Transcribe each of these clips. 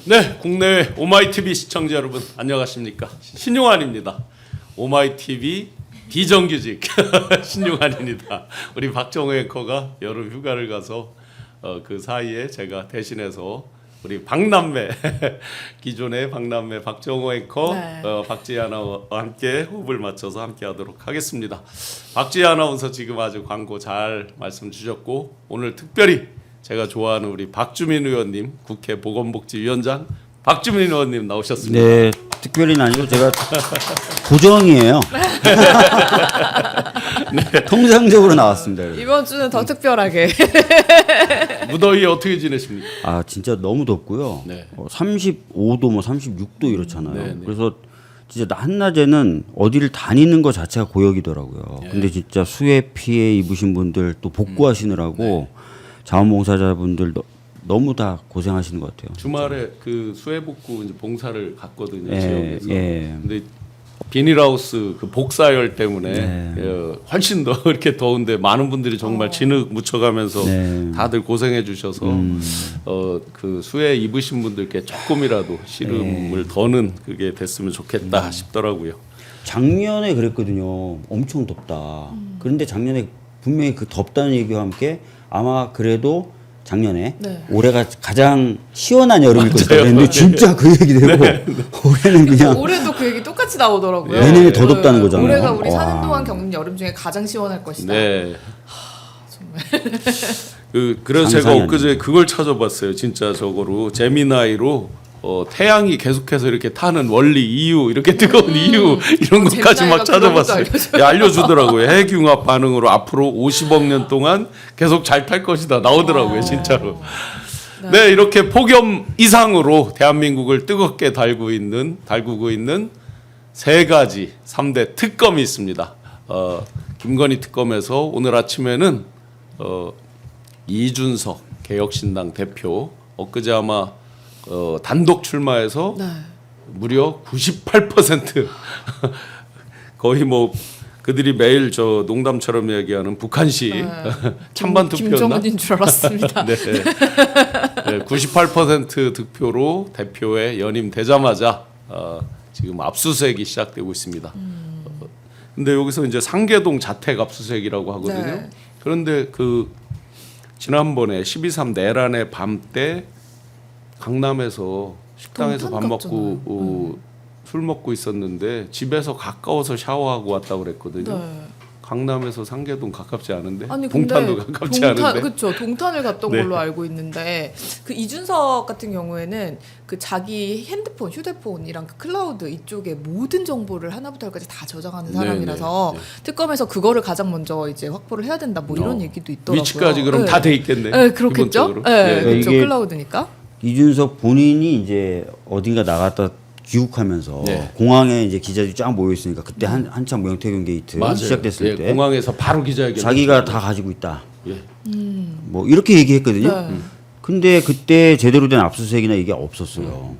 네, 국내 오마이TV 시청자 여러분 안녕하십니까? 신용환입니다. 오마이TV 비정규직 신용환입니다. 우리 박정호 앵커가 여름 휴가를 가서 그 사이에 제가 대신해서 우리 박남매 기존의 박남매 박정호 앵커 네. 박지희 아나운서와 함께 호흡을 맞춰서 함께하도록 하겠습니다. 박지희 아나운서 지금 아주 광고 잘 말씀 주셨고 오늘 특별히 제가 좋아하는 우리 박주민 의원님 국회 보건복지위원장 박주민 의원님 나오셨습니다. 네, 특별히는 아니고 제가 고정이에요. 네. 통상적으로 나왔습니다. 여러분. 이번 주는 더 특별하게. 무더위 어떻게 지내십니까? 아 진짜 너무 덥고요. 네. 35도 뭐 36도 이렇잖아요. 네, 네. 그래서 진짜 한낮에는 어디를 다니는 것 자체가 고역이더라고요. 네. 근데 진짜 수해 피해 입으신 분들 또 복구하시느라고 자원봉사자분들 너무 다 고생하시는 것 같아요. 주말에 그 수해복구 이제 봉사를 갔거든요. 예, 지역에서. 예. 근데 비닐하우스 그 복사열 때문에 네. 훨씬 더 이렇게 더운데 많은 분들이 정말 진흙 묻혀가면서 네. 다들 고생해 주셔서 그 수해 입으신 분들께 조금이라도 시름을 더는 그게 됐으면 좋겠다 싶더라고요. 작년에 그랬거든요. 엄청 덥다. 그런데 작년에 분명히 그 덥다는 얘기와 함께 아마 그래도 작년에 네. 올해가 가장 시원한 여름일 것이다. 맞아요. 그랬는데 진짜 그 얘기 되고 올해는 그냥 올해도 그 얘기 똑같이 나오더라고요. 내년에 더 덥다는 거잖아요. 올해가 우리 사는 와. 동안 겪는 여름 중에 가장 시원할 것이다. 네. 그래서 제가 상상이 안 엊그제 그걸 찾아봤어요. 진짜 저거로 제미나이로 태양이 계속해서 이렇게 타는 원리 이유 이렇게 뜨거운 이유 이런 것까지 막 제미나이가 찾아봤어요. 그런 것도 예, 알려주더라고요. 핵융합 반응으로 앞으로 50억 년 동안 계속 잘 탈 것이다 나오더라고요. 진짜로. 네, 이렇게 폭염 이상으로 대한민국을 뜨겁게 달구고 있는 세 가지 3대 특검이 있습니다. 김건희 특검에서 오늘 아침에는 이준석 개혁신당 대표 엊그제 아마 단독 출마해서 네. 무려 98% 거의 뭐 그들이 매일 저 농담처럼 얘기하는 북한시 찬반 투표였나? 김정은인 줄 알았습니다. 네. 네, 98% 득표로 대표에 연임되자마자 지금 압수수색이 시작되고 있습니다. 근데 여기서 이제 상계동 자택 압수수색이라고 하거든요. 네. 그런데 그 지난번에 12.3 내란의 밤 때 강남에서 식당에서 밥 동탄 먹고 술 먹고 있었는데 집에서 가까워서 샤워하고 왔다고 그랬거든요. 네. 강남에서 상계동 가깝지 않은데 아니 동탄도 근데 가깝지 않은데 그렇죠. 동탄을 갔던 네. 걸로 알고 있는데 그 이준석 같은 경우에는 그 자기 핸드폰, 휴대폰이랑 그 클라우드 이쪽에 모든 정보를 하나부터 열까지 다 저장하는 사람이라서 네. 특검에서 그거를 가장 먼저 이제 확보를 해야 된다 뭐 이런 얘기도 있더라고요. 위치까지 그럼 네. 다 돼 있겠네. 네, 그렇겠죠. 기본적으로. 네, 그렇죠. 이게- 클라우드니까. 이준석 본인이 이제 어딘가 나갔다 귀국하면서 네. 공항에 이제 기자들이 쫙 모여 있으니까 그때 한참 명태균 게이트 맞아요. 시작됐을 예, 때 공항에서 바로 기자회견 자기가 다 가지고 있다. 예. 뭐 이렇게 얘기했거든요. 네. 근데 그때 제대로 된 압수수색이나 이게 없었어요.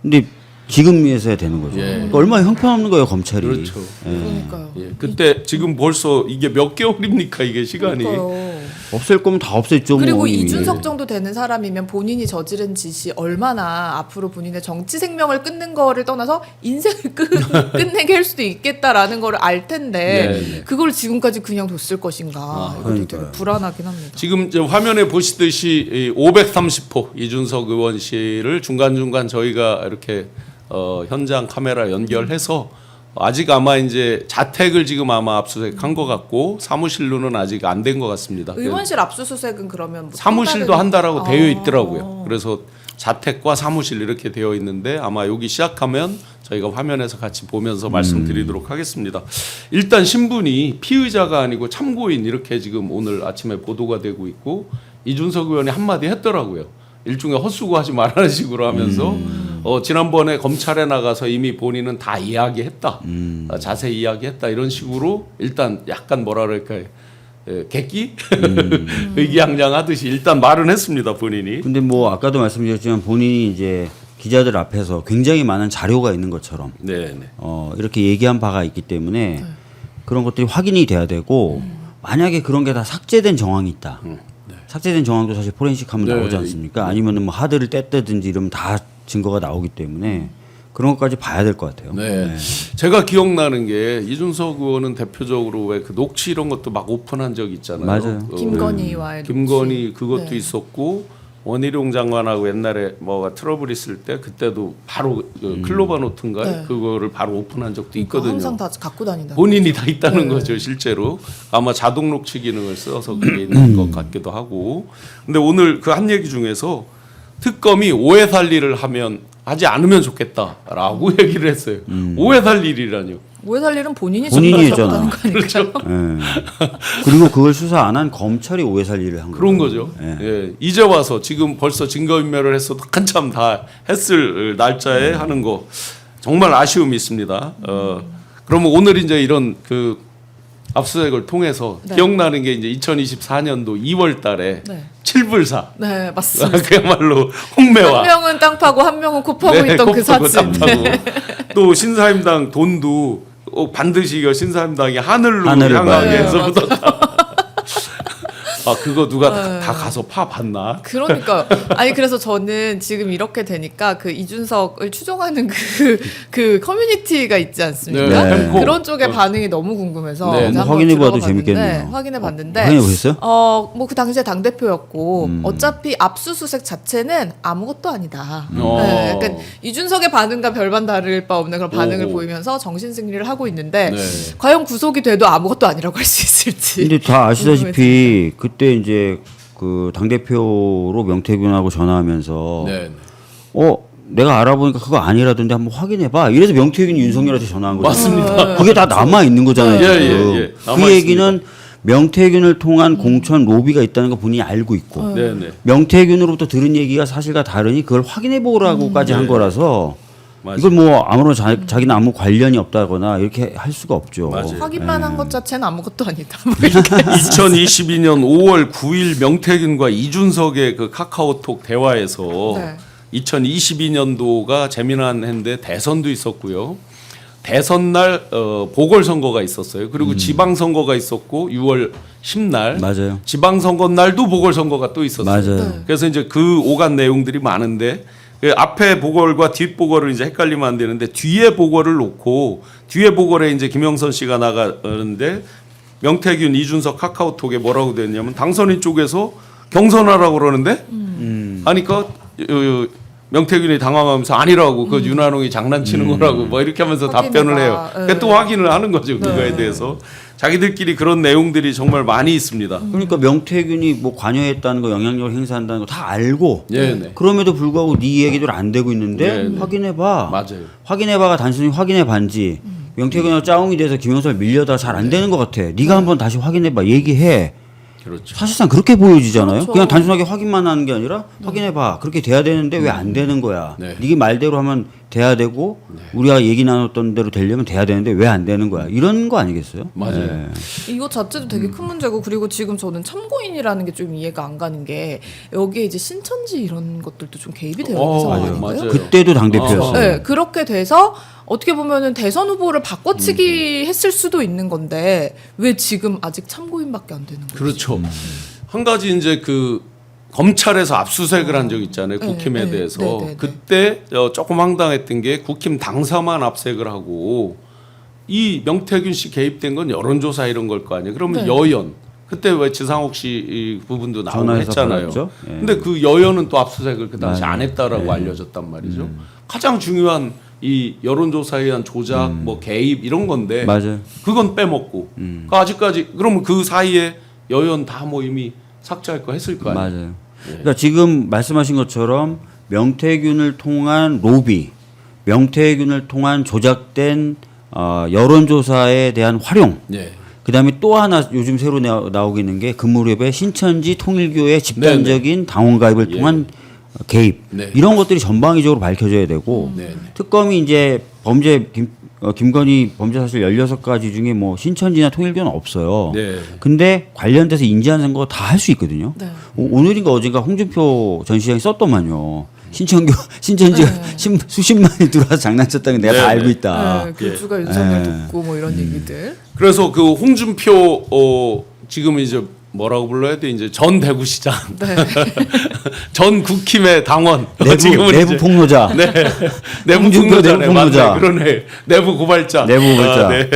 근데 지금에서야 되는 거죠. 예. 그러니까 얼마나 형편없는 거예요 검찰이. 그렇죠. 그러니까요. 예. 그때 지금 벌써 이게 몇 개월입니까 이게 시간이? 그러니까요. 없앨 거면 다 없앴죠. 그리고 뭐, 이미. 이준석 정도 되는 사람이면 본인이 저지른 짓이 얼마나 앞으로 본인의 정치 생명을 끊는 거를 떠나서 인생을 끝내게 할 수도 있겠다라는 거를 알 텐데 네, 네. 그걸 지금까지 그냥 뒀을 것인가 이것도 되게 그러니까요. 불안하긴 합니다. 지금 이제 화면에 보시듯이 530호 이준석 의원실을 중간중간 저희가 이렇게 현장 카메라 연결해서 아직 아마 이제 자택을 지금 아마 압수수색한 것 같고 사무실로는 아직 안 된 것 같습니다. 의원실 압수수색은 그러면 뭐 사무실도 또 다른- 한다라고 아. 되어 있더라고요. 그래서 자택과 사무실 이렇게 되어 있는데 아마 여기 시작하면 저희가 화면에서 같이 보면서 말씀드리도록 하겠습니다. 일단 신분이 피의자가 아니고 참고인 이렇게 지금 오늘 아침에 보도가 되고 있고 이준석 의원이 한마디 했더라고요. 일종의 헛수고하지 말라는 식으로 하면서 지난번에 검찰에 나가서 이미 본인은 다 이야기했다. 자세히 이야기했다. 이런 식으로 일단 약간 뭐라 그럴까요. 객기? 의기양양하듯이 일단 말은 했습니다. 본인이. 근데 뭐 아까도 말씀드렸지만 본인이 이제 기자들 앞에서 굉장히 많은 자료가 있는 것처럼 네. 이렇게 얘기한 바가 있기 때문에 그런 것들이 확인이 돼야 되고 만약에 그런 게 다 삭제된 정황이 있다. 삭제된 정황도 사실 포렌식 하면 네. 나오지 않습니까? 아니면은 뭐 하드를 뗐다든지 이러면 다 증거가 나오기 때문에 그런 것까지 봐야 될 것 같아요. 네. 제가 기억나는 게 이준석 의원은 대표적으로 왜 그 녹취 이런 것도 막 오픈한 적 있잖아요. 맞아요. 김건희와의 김건희 녹취. 그것도 네. 있었고 원희룡 장관하고 옛날에 뭐가 트러블 있을 때 그때도 바로 그 클로바 노트인가 네. 그거를 바로 오픈한 적도 있거든요. 항상 다 갖고 다닌다. 본인이 다 있다는 네. 거죠, 실제로. 아마 자동 녹취 기능을 써서 그게 있는 것 같기도 하고. 근데 오늘 그 한 얘기 중에서 특검이 오해 살리를 하지 않으면 좋겠다라고 얘기를 했어요. 오해 살리라뇨. 오해 살 일은 본인이 본인이 전달했다는 했잖아. 거니까요. 예. 그리고 그걸 수사 안 한 검찰이 오해 살리를 한 그런 거예요. 거죠. 예. 이제 와서 지금 벌써 증거인멸을 했어도 한참 다 했을 날짜에 하는 거 정말 아쉬움이 있습니다. 그러면 오늘 이제 이런 그 압수수색을 통해서 네. 기억나는 게 이제 2024년도 2월달에 네. 칠불사 네, 맞습니다. 그야말로 한 홍매화 명은 땅 파고 한 명은 코 파고 네, 있던 그 kop하고 사진. 땀파고. 또 신사임당 돈도 반드시 이거 신사임당이 하늘로 하늘을 향하게 봐야 해서 돼요. 묻었다. 아 그거 누가 네. 다 가서 파 봤나? 그러니까 아니 그래서 저는 지금 이렇게 되니까 그 이준석을 추종하는 그 커뮤니티가 있지 않습니까? 네. 그런 쪽의 반응이 너무 궁금해서 네, 이제 한번 확인해봐도 들어가 재밌겠네요. 봤는데, 확인해봤는데 확인해 보셨어요? 뭐 그 당시에 당 대표였고 어차피 압수수색 자체는 아무것도 아니다. 네, 약간 이준석의 반응과 별반 다를 바 없는 그런 반응을 오. 보이면서 정신 승리를 하고 있는데 네. 과연 구속이 돼도 아무것도 아니라고 할 수 있을지. 근데 다 아시다시피 그때 이제 그 당대표로 명태균하고 전화하면서 네. 내가 알아보니까 그거 아니라던데 한번 확인해봐. 이래서 명태균이 윤석열한테 전화한 거죠. 맞습니다. 그게 다 남아 있는 거잖아요. 예, 지금. 예, 예. 남아 그 얘기는 명태균을 통한 공천 로비가 있다는 거 본인이 알고 있고 네네. 명태균으로부터 들은 얘기가 사실과 다르니 그걸 확인해 보라고까지 한 거라서 맞아요. 이걸 뭐 아무런 자기는 아무 관련이 없다거나 이렇게 할 수가 없죠. 맞아요. 확인만 한 것 자체는 아무것도 아니다. 뭐 2022년 5월 9일 명태균과 이준석의 그 카카오톡 대화에서 네. 2022년도가 재미난 해인데 대선도 있었고요. 대선 날 보궐선거가 있었어요. 그리고 지방선거가 있었고 6월 10날 맞아요. 지방선거 날도 보궐선거가 또 있었어요. 맞아요. 네. 그래서 이제 그 오간 내용들이 많은데 그 앞에 보궐과 뒷 보궐을 이제 헷갈리면 안 되는데 뒤에 보궐을 놓고 뒤에 보궐에 이제 김영선 씨가 나가는데 명태균, 이준석 카카오톡에 뭐라고 됐냐면 당선인 쪽에서 경선하라고 그러는데 하니까 명태균이 당황하면서 아니라고 그 윤한홍이 장난치는 거라고 뭐 이렇게 하면서 답변을 해요. 확인해봐. 그러니까 또 확인을 하는 거죠 그거에 대해서 자기들끼리 그런 내용들이 정말 많이 있습니다. 그러니까 명태균이 뭐 관여했다는 거, 영향력을 행사한다는 거 다 알고 네. 그럼에도 불구하고 네 얘기들 안 되고 있는데 네. 확인해봐. 맞아요. 확인해봐가 단순히 확인해반지 명태균하고 짜웅이 돼서 김영철 밀려다 잘 안 되는 것 같아. 네가 한번 다시 확인해봐. 얘기해. 그렇죠. 사실상 그렇게 보여지잖아요. 그렇죠. 그냥 단순하게 확인만 하는 게 아니라 확인해봐. 그렇게 돼야 되는데 왜 안 되는 거야. 네. 네 말대로 하면 돼야 되고 우리가 얘기 나눴던 대로 되려면 돼야 되는데 왜 안 되는 거야. 이런 거 아니겠어요? 맞아요. 네. 이거 자체도 되게 큰 문제고 그리고 지금 저는 참고인이라는 게 좀 이해가 안 가는 게 여기에 이제 신천지 이런 것들도 좀 개입이 되어 있는 상황 아닌가요? 맞아요. 그때도 당대표였어요. 네, 그렇게 돼서 어떻게 보면은 대선 후보를 바꿔치기 했을 수도 있는 건데 왜 지금 아직 참고인밖에 안 되는 거죠? 그렇죠. 한 가지 이제 그 검찰에서 압수수색을 한 적 있잖아요. 네, 국힘에 네, 대해서 네, 네, 네. 그때 조금 황당했던 게 국힘 당사만 압색을 하고 이 명태균 씨 개입된 건 여론조사 이런 걸 거 아니에요. 그러면 네. 여연 그때 왜 지상욱 씨 이 부분도 나오고 전화해서 했잖아요. 받았죠. 예. 근데 그 여연은 또 압수수색을 그 당시 안 했다라고 네. 알려졌단 말이죠. 가장 중요한 이 여론조사에 의한 조작, 뭐 개입 이런 건데 맞아요. 그건 빼먹고 그 아직까지 그러면 그 사이에 여연 다 뭐 이미 삭제할 거 했을 거 아니에요. 맞아요. 그러니까 지금 말씀하신 것처럼 명태균을 통한 로비, 명태균을 통한 조작된 여론조사에 대한 활용, 네. 그다음에 또 하나 요즘 새로 나오고 있는 게 그 무렵에 신천지 통일교의 집단적인 당원 가입을 예. 통한 개입 네. 이런 것들이 전방위적으로 밝혀져야 되고 네. 특검이 이제 김건희 범죄 사실 16가지 중에 뭐 신천지나 통일교는 없어요. 네. 근데 관련돼서 인지하는 거 다 할 수 있거든요. 네. 오늘인가 어젠가 홍준표 전 시장이 썼더만요. 신천지가 수십만이 들어와서 장난쳤다는 게 내가 다 네, 알고 네. 있다. 네, 교주가 윤석열 예. 듣고 뭐 이런 얘기들. 그래서 그 홍준표 지금 이제 뭐라고 불러야 돼? 이제 전 대구시장, 네. 전 국힘의 당원, 내부 폭로자. 네, 내부 홍준표 폭로자네, 내부 폭로자. 맞네, 그러네, 내부 고발자, 내부 고발자. 네.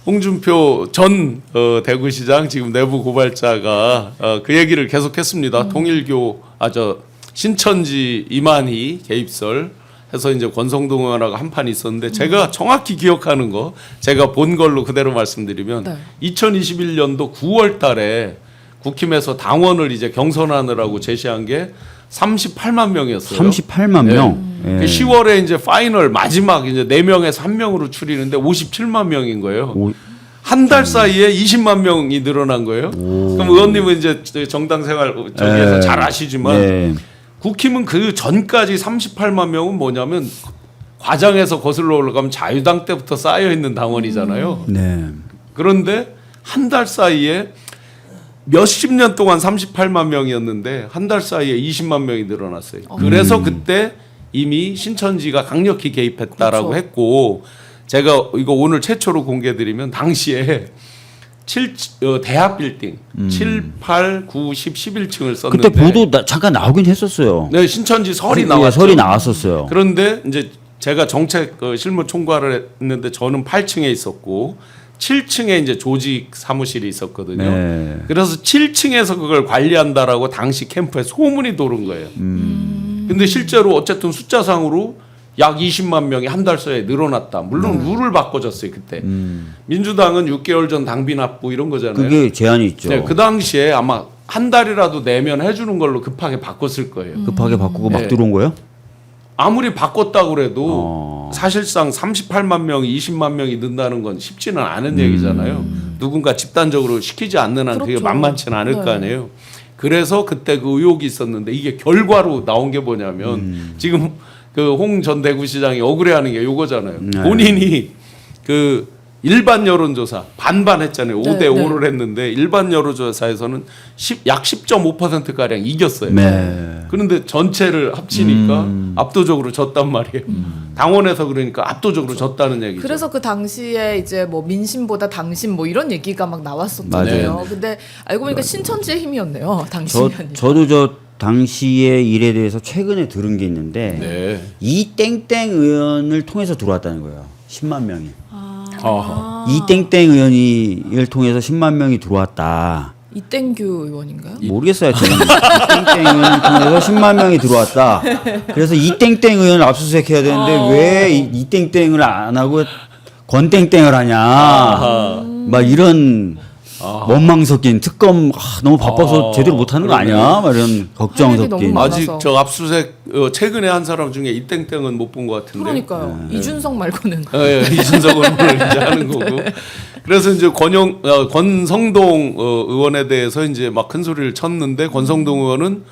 홍준표 전 대구시장 지금 내부 고발자가 그 얘기를 계속했습니다. 통일교 신천지 이만희 개입설 해서 이제 권성동 의원하고 한판 있었는데 제가 정확히 기억하는 거 제가 본 걸로 그대로 말씀드리면 네. 2021년도 9월 달에 국힘에서 당원을 이제 경선하느라고 제시한 게 38만 명이었어요. 38만 명. 그 10월에 이제 파이널 마지막 이제 4명에서 1명으로 추리는데 57만 명인 거예요. 한 달 사이에 20만 명이 늘어난 거예요. 그럼 의원님은 이제 정당 생활 저기에서 잘 아시지만 국힘은 그 전까지 38만 명은 뭐냐면 과장해서 거슬러 올라가면 자유당 때부터 쌓여 있는 당원이잖아요. 네. 그런데 한 달 사이에 몇십 년 동안 38만 명이었는데 한 달 사이에 20만 명이 늘어났어요. 그래서 그때 이미 신천지가 강력히 개입했다라고 그렇죠. 했고 제가 이거 오늘 최초로 공개드리면 당시에 대합 빌딩 7, 8, 9, 10, 11층을 썼는데 그때 보도 잠깐 나오긴 했었어요. 네, 신천지 설이 예, 나왔죠. 설이 나왔었어요. 그런데 이제 제가 정책 실무 총괄을 했는데 저는 8층에 있었고 7층에 이제 조직 사무실이 있었거든요. 네. 그래서 7층에서 그걸 관리한다라고 당시 캠프에 소문이 도는 거예요. 근데 실제로 어쨌든 숫자상으로 약 20만 명이 한 달 사이에 늘어났다. 물론 룰을 바꿔줬어요 그때. 민주당은 6개월 전 당비 납부 이런 거잖아요. 그게 제한이 있죠. 네, 그 당시에 아마 한 달이라도 내면 해주는 걸로 급하게 바꿨을 거예요. 급하게 바꾸고 막 네. 들어온 거예요? 아무리 바꿨다고 그래도 사실상 38만 명이 20만 명이 는다는 건 쉽지는 않은 얘기잖아요. 누군가 집단적으로 시키지 않는 한 그게 그렇죠. 만만치는 않을 네. 거 아니에요. 그래서 그때 그 의혹이 있었는데 이게 결과로 나온 게 뭐냐면 지금 그 홍 전 대구시장이 억울해하는 게 요거잖아요. 네. 본인이 그 일반 여론조사 반반 했잖아요. 5대 네, 5를 했는데 일반 여론조사에서는 약 10.5% 가량 이겼어요. 네. 그런데 전체를 합치니까 압도적으로 졌단 말이에요. 당원에서 그러니까 압도적으로 졌다는 얘기죠. 그래서 그 당시에 이제 뭐 민심보다 당심 뭐 이런 얘기가 막 나왔었잖아요. 맞아요. 근데 알고 보니까 신천지의 힘이었네요. 당시면이. 저도 저 당시의 일에 대해서 최근에 들은 게 있는데 네. 이 땡땡 의원을 통해서 들어왔다는 거예요. 10만 명이. 아하. 이 땡땡 의원을 통해서 10만 명이 들어왔다. 이땡규 의원인가요? 모르겠어요. 저는 이 땡땡 의원을 통해서 10만 명이 들어왔다. 그래서 이 땡땡 의원을 압수수색해야 되는데 왜 이 땡땡을 안 하고 권땡땡을 하냐. 막 이런 원망 섞인 특검 너무 바빠서 제대로 못하는 거 아니야? 막 이런 걱정 할 일이 너무 섞인. 많아. 아직 많아서. 저 압수수색 최근에 한 사람 중에 이땡땡은 못 본 것 같은데. 그러니까요. 이준석 말고는. 예, 이준석 의원을 이제 하는 거고. 그래서 이제 권성동 의원에 대해서 이제 막 큰 소리를 쳤는데 권성동 의원은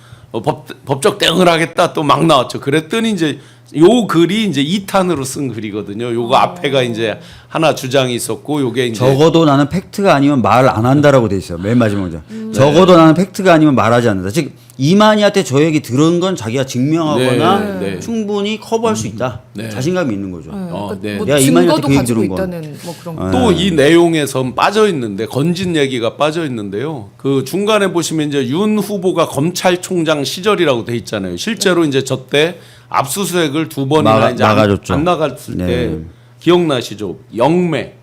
법적 대응을 하겠다 또 막 나왔죠. 그랬더니 이제 요 글이 이제 2탄으로 쓴 글이거든요. 요거 앞에가 이제 하나 주장이 있었고 요게 이제 적어도 나는 팩트가 아니면 말 안 한다라고 돼 있어요. 맨 마지막에. 적어도 나는 팩트가 아니면 말하지 않는다. 즉 이만희한테 저 얘기 들은 건 자기가 증명하거나 네, 네. 충분히 커버할 수 있다. 네. 자신감이 있는 거죠. 네. 뭐 내가 증거도 이만희한테 그 얘기 가지고 들은 건. 있다는 뭐 그런 거. 또 이 내용에선 빠져 있는데 건진 얘기가 빠져 있는데요. 그 중간에 보시면 이제 윤 후보가 검찰총장 시절이라고 돼 있잖아요. 실제로 이제 저때 압수수색을 두 번이나 이제 나가줬죠. 안 나갔을 네. 때 기억나시죠? 영매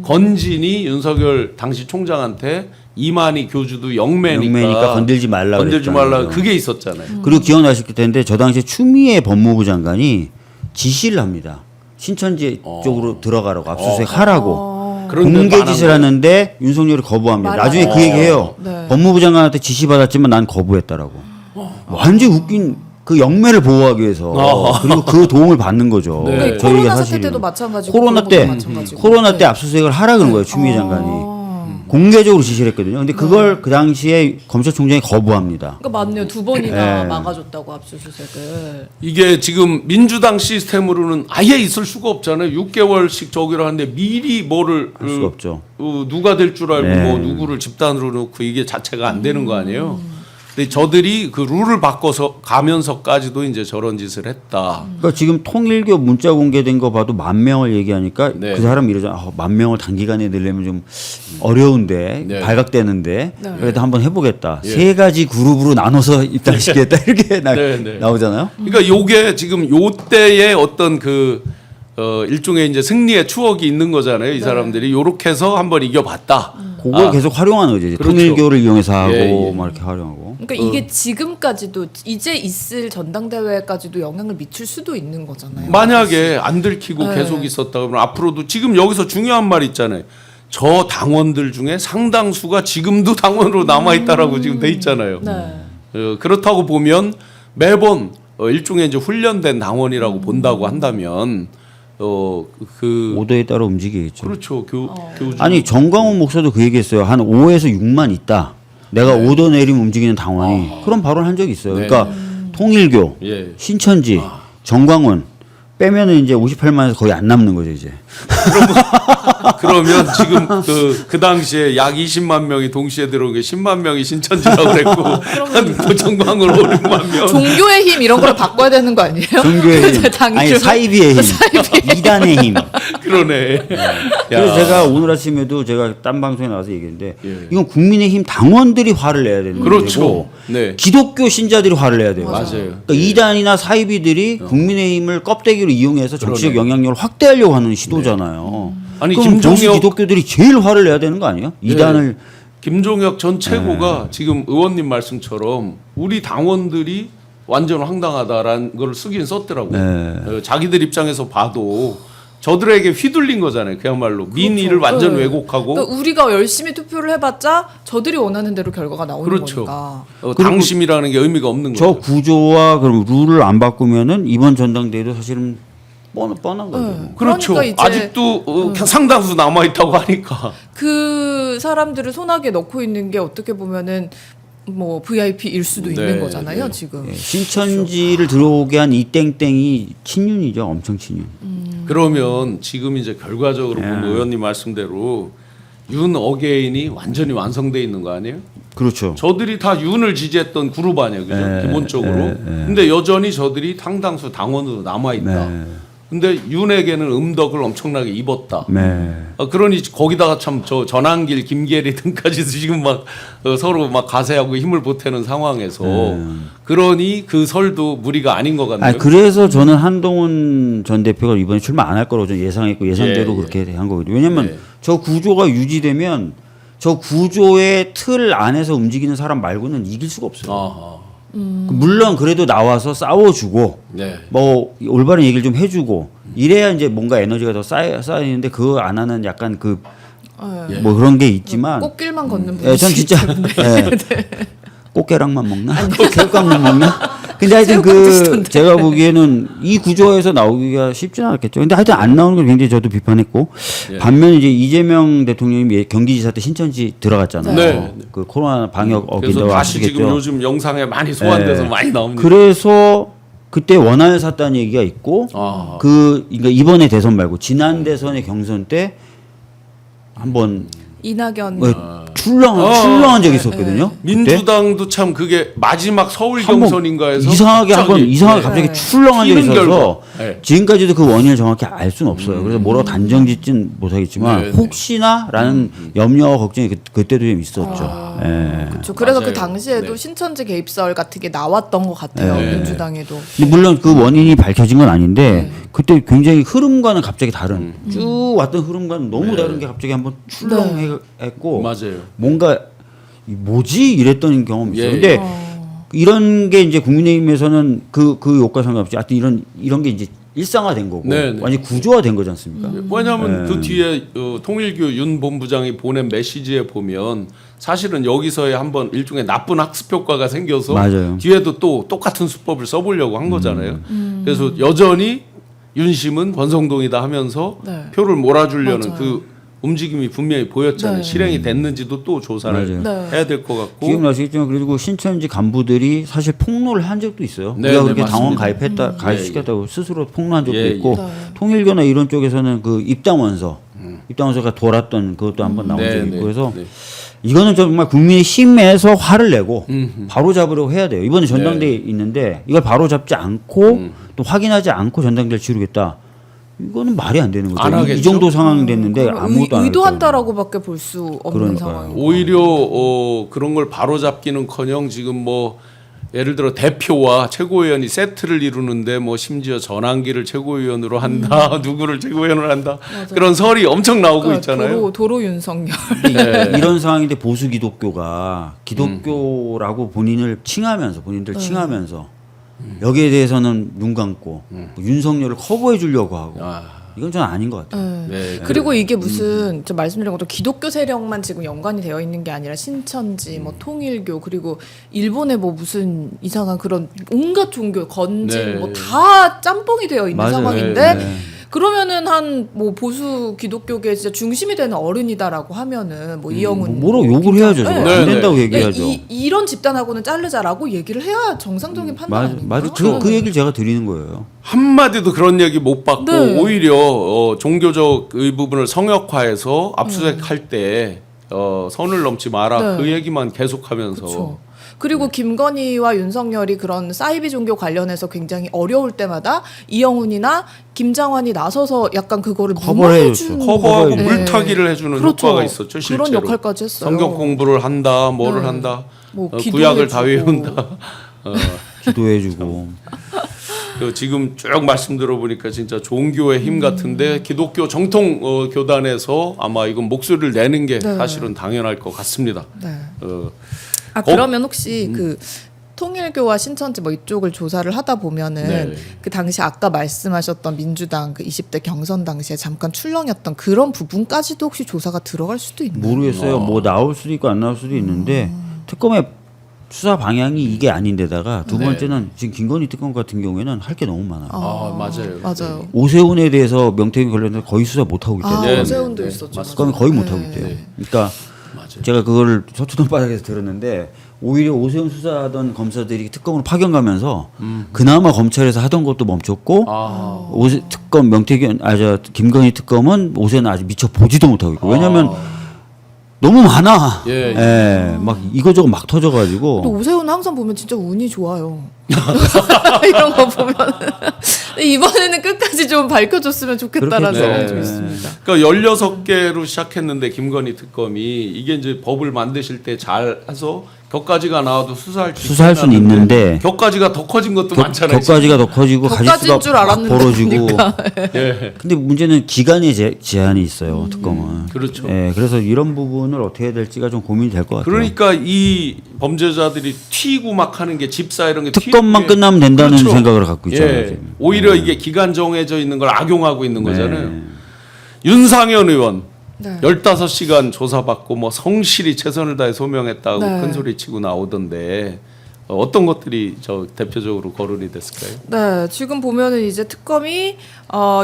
건진이 윤석열 당시 총장한테 이만희 교주도 영매니까 건들지 말라 건들지 그랬다는 말라 거죠. 그게 있었잖아요. 그리고 기억나실 텐데 저 당시에 추미애 법무부 장관이 지시를 합니다. 신천지 쪽으로 들어가라고 압수수색 하라고. 그런 데도 안 공개 한 짓을 거예요. 하는데 윤석열이 거부합니다. 말안 나중에 그 해요. 얘기해요. 네. 법무부 장관한테 지시 받았지만 난 거부했다라고. 완전 웃긴 그 영매를 보호하기 위해서 그리고 그 도움을 받는 거죠. 네. 그러니까 저희가 코로나 사태 사실은. 때도 마찬가지고 코로나 때 마찬가지고. 코로나 때 네. 압수수색을 하라 그런 거예요. 추미애 장관이 공개적으로 지시를 했거든요. 근데 그걸 그 당시에 검찰총장이 거부합니다. 그러니까 맞네요. 두 번이나 네. 막아줬다고 압수수색을. 이게 지금 민주당 시스템으로는 아예 있을 수가 없잖아요. 6개월씩 저기로 하는데 미리 뭐를 할 수가 없죠. 누가 될 줄 알고 네. 뭐 누구를 집단으로 놓고 이게 자체가 안 되는 거 아니에요. 근데 저들이 그 룰을 바꿔서 가면서까지도 이제 저런 짓을 했다. 그러니까 지금 통일교 문자 공개된 거 봐도 10,000명을 얘기하니까 네. 그 사람 이러잖아. 10,000명을 단기간에 내려면 좀 어려운데 네. 발각되는데 네. 그래도 한번 해보겠다. 예. 세 가지 그룹으로 나눠서 입단시키겠다 이렇게 네. 나오잖아요. 그러니까 요게 지금 요 때의 어떤 일종의 이제 승리의 추억이 있는 거잖아요. 이 사람들이 요렇게 해서 한번 이겨봤다. 그걸 계속 활용하는 거죠. 이제 그렇죠. 통일교를 이용해서 하고 예. 막 이렇게 활용하고. 그러니까 이게 지금까지도 이제 있을 전당대회까지도 영향을 미칠 수도 있는 거잖아요. 만약에 안 들키고 네. 계속 있었다 그러면 앞으로도 지금 여기서 중요한 말 있잖아요. 저 당원들 중에 상당수가 지금도 당원으로 남아 있다라고 지금 돼 있잖아요. 네. 그렇다고 보면 매번 일종의 이제 훈련된 당원이라고 본다고 한다면 오더에 따라 움직이겠죠. 그렇죠. 교주 아니 정광훈 목사도 그 얘기했어요. 한 5에서 6만 있다. 내가 오더 내리면 움직이는 당원이 그런 발언 한 적이 있어요. 네. 그러니까 통일교, 예. 신천지, 정광훈 빼면은 이제 58만에서 거의 안 남는 거죠 이제. 그러면 지금 그 당시에 약 20만 명이 동시에 들어온 게 10만 명이 신천지라고 그랬고 한 정광으로 5만 명. 종교의 힘 이런 걸로 바꿔야 되는 거 아니에요? 종교의 힘, 당주. 아니 사이비의 힘, 이단의 힘. 그러네. 그래서 제가 오늘 아침에도 제가 딴 방송에 나와서 얘기했는데 예. 이건 국민의힘 당원들이 화를 내야 되는 그렇죠. 거고 네. 기독교 신자들이 화를 내야 돼요. 맞아요. 그러니까 이단이나 사이비들이 국민의힘을 껍데기로 이용해서 정치적 영향력을 확대하려고 하는 시도잖아요. 아니, 그럼 보수 김종혁- 기독교들이 제일 화를 내야 되는 거 아니에요? 이단을 김종혁 전 최고가 지금 의원님 말씀처럼 우리 당원들이 완전 황당하다라는 걸 쓰긴 썼더라고요. 자기들 입장에서 봐도 저들에게 휘둘린 거잖아요. 그야말로 민의를 완전 네. 왜곡하고 그러니까 우리가 열심히 투표를 해봤자 저들이 원하는 대로 결과가 나오는 그렇죠. 거니까. 당심이라는 게 의미가 없는 저 거죠. 구조와 그럼 룰을 안 바꾸면은 이번 전당대회도 사실은 뻔한 거죠. 네. 그렇죠. 그러니까 이제 아직도 상당수 남아 있다고 하니까. 그 사람들을 손아귀에 넣고 있는 게 어떻게 보면은 뭐 VIP일 수도 네, 있는 거잖아요. 네. 지금. 예, 신천지를 들어오게 한 이 땡땡이 친윤이죠. 엄청 친윤. 그러면 지금 이제 결과적으로 보면 의원님 말씀대로 윤 어게인이 완전히 완성돼 있는 거 아니에요? 그렇죠. 저들이 다 윤을 지지했던 그룹 아니에요, 그죠? 기본적으로. 근데 여전히 저들이 상당수 당원으로 남아 있다. 근데 윤에게는 음덕을 엄청나게 입었다. 네. 그러니 거기다가 참 저 전한길, 김계리 등까지도 지금 막 서로 막 가세하고 힘을 보태는 상황에서 그러니 그 설도 무리가 아닌 것 같네요. 그래서 저는 한동훈 전 대표가 이번에 출마 안 할 거라고 저는 예상했고 예상대로 예, 그렇게 한 거거든요. 왜냐하면 예. 저 구조가 유지되면 저 구조의 틀 안에서 움직이는 사람 말고는 이길 수가 없어요. 아하. 물론 그래도 나와서 싸워주고 네. 뭐 올바른 얘기를 좀 해주고 이래야 이제 뭔가 에너지가 더 쌓이는데 그거 안 하는 약간 그 뭐 그런 게 있지만 꽃길만 걷는 예, 전 진짜 예. 꽃게랑만 먹나? 새우깡만 먹나? 근데 하여튼 새우깡 그 드시던데. 제가 보기에는 이 구조에서 나오기가 쉽지는 않았겠죠. 근데 하여튼 안 나오는 걸 굉장히 저도 비판했고 반면 이제 이재명 대통령이 경기지사 때 신천지 들어갔잖아요. 네. 그 코로나 방역 그래서 어긴다고 다시 지금 아시겠죠. 요즘 영상에 많이 소환돼서 네. 많이 나옵니다. 그래서 그때 원한을 샀다는 얘기가 있고 아. 그러니까 이번에 대선 말고 지난 대선의 경선 때 한번 이낙연 출렁한 적이 있었거든요. 그때. 민주당도 참 그게 마지막 서울 한번 경선인가에서 이상하게 갑자기, 갑자기 네. 출렁한 적이 튀는 있어서 결과. 네. 지금까지도 그 원인을 정확히 알 수는 없어요. 그래서 뭐라고 단정짓진 못하겠지만 네, 네. 혹시나라는 염려와 걱정이 그때도 좀 있었죠. 예. 그렇죠. 그래서 맞아요. 그 당시에도 네. 신천지 개입설 같은 게 나왔던 것 같아요. 네. 민주당에도. 근데 물론 그 원인이 밝혀진 건 아닌데 그때 굉장히 흐름과는 갑자기 다른 쭉 왔던 흐름과는 너무 다른 게 갑자기 한번 출렁했고 맞아요. 뭔가 뭐지 이랬던 경험이 있어요. 예. 근데 이런 게 이제 국민의힘에서는 그 욕과 상관없이 하여튼 이런 게 이제 일상화된 거고 네, 네. 완전 구조화된 거지 않습니까? 왜냐하면 그 뒤에 통일교 윤 본부장이 보낸 메시지에 보면 사실은 여기서의 한번 일종의 나쁜 학습 효과가 생겨서 맞아요. 뒤에도 또 똑같은 수법을 써보려고 한 거잖아요. 그래서 여전히 윤심은 권성동이다 하면서 네. 표를 몰아주려는 맞아요. 그 움직임이 분명히 보였잖아요. 네. 실행이 됐는지도 또 조사를 맞아요. 네. 해야 될 것 같고. 기억나시겠지만 그리고 신천지 간부들이 사실 폭로를 한 적도 있어요. 네, 우리가 네, 그렇게 당원 맞습니다. 가입시켰다고 스스로 폭로한 적도 예, 있고 예. 네. 통일교나 이런 쪽에서는 그 입당원서가 돌았던 그것도 한번 나온 네, 적이 네, 있고 그래서 네. 이거는 정말 국민의힘에서 화를 내고 바로 잡으려고 해야 돼요. 이번에 전당대회 있는데 이걸 바로 잡지 않고 또 확인하지 않고 전당대회를 치르겠다. 이거는 말이 안 되는 안 거죠. 하겠죠. 이 정도 상황 됐는데 그럼 아무것도 안 의도한다라고밖에 볼 수 없는 그러니까요. 상황이고. 오히려 그런 걸 바로 잡기는커녕 지금 뭐 예를 들어 대표와 최고위원이 세트를 이루는데 뭐 심지어 전환기를 최고위원으로 한다, 누구를 최고위원으로 한다 그런 설이 엄청 나오고 그러니까 있잖아요. 도로 윤석열. 네. 이런 상황인데 보수 기독교가 기독교라고 본인을 칭하면서 여기에 대해서는 눈 감고 윤석열을 커버해 주려고 하고 이건 좀 아닌 것 같아요. 네. 네, 그리고 이게 무슨 저 말씀드린 것도 기독교 세력만 지금 연관이 되어 있는 게 아니라 신천지, 뭐 통일교 그리고 일본의 뭐 무슨 이상한 그런 온갖 종교 건진 네. 뭐 다 짬뽕이 되어 있는 맞아요. 상황인데 네. 그러면은 한 뭐 보수 기독교계 진짜 중심이 되는 어른이다라고 하면은 뭐 이영훈 뭐로 욕을 해야죠. 저거. 네, 안 된다고 네. 얘기하죠. 이런 집단하고는 자르자라고 얘기를 해야 정상적인 판단 아닌가요? 맞아. 그 얘기를 제가 드리는 거예요. 한마디도 그런 얘기 못 받고 네. 오히려 종교적 의 부분을 성역화해서 압수수색할 때 선을 넘지 마라 네. 그 얘기만 계속하면서 그렇죠. 그리고 김건희와 윤석열이 그런 사이비 종교 관련해서 굉장히 어려울 때마다 이영훈이나 김장환이 나서서 약간 그거를 커버해 무마해주는 커버하고 네. 물타기를 해주는 그렇죠. 효과가 있었죠. 실제로 그런 역할까지 했어요. 성경 공부를 한다, 뭐를 네. 한다, 뭐 구약을 다 기도해주고. 외운다. 기도해주고. 지금 쭉 말씀 들어보니까 진짜 종교의 힘 같은데 기독교 정통 교단에서 아마 이건 목소리를 내는 게 네. 사실은 당연할 것 같습니다. 네. 어, 그러면 혹시 그 통일교와 신천지 뭐 이쪽을 조사를 하다 보면은 네. 그 당시 아까 말씀하셨던 민주당 그 20대 경선 당시에 잠깐 출렁였던 그런 부분까지도 혹시 조사가 들어갈 수도 있나요? 모르겠어요. 뭐 나올 수도 있고 안 나올 수도 있는데 특검의 수사 방향이 이게 아닌데다가 두 네. 번째는 지금 김건희 특검 같은 경우에는 할 게 너무 많아요. 맞아요. 맞아요. 오세훈에 대해서 명태균 관련해서 거의 수사 못 하고 있대요. 네, 오세훈도 네, 있었죠. 특검이 거의 못 하고 네. 있대요. 그러니까 맞아요. 제가 그거를 서초동 바닥에서 들었는데 오히려 오세훈 수사하던 검사들이 특검으로 파견 가면서 그나마 검찰에서 하던 것도 멈췄고 특검 명태균 김건희 특검은 오세훈 아직 미처 보지도 못하고 있고 왜냐하면 너무 많아. 예, 예, 막 이거저거 막 터져가지고. 또 오세훈은 항상 보면 진짜 운이 좋아요. 이런 거 보면 이번에는 끝까지 좀 밝혀줬으면 좋겠다라는 그렇겠죠. 생각이 좀 네. 있습니다. 그러니까 16개로 시작했는데 김건희 특검이 이게 이제 법을 만드실 때 잘 해서 격가지가 나와도 수사할 수는 있는데 격가지가 더 커진 것도 많잖아요. 격가지가 더 커지고 격가지인 가지수가 줄 막 알았는데 벌어지고. 예. 근데 문제는 기간의 제한이 있어요. 특검은. 그렇죠. 예, 그래서 이런 부분을 어떻게 해야 될지가 좀 고민이 될 것 같아요. 그러니까 이 범죄자들이 튀고 막 하는 게 집사 이런 게 특검만 튀는 게- 끝나면 된다는 그렇죠. 생각을 갖고 있잖아요. 예. 지금. 오히려 이게 기간 정해져 있는 걸 악용하고 있는 거잖아요. 네. 윤상현 의원 네. 15시간 조사받고 뭐 성실히 최선을 다해 소명했다고 네. 큰 소리 치고 나오던데 어떤 것들이 저 대표적으로 거론이 됐을까요? 네, 지금 보면은 이제 특검이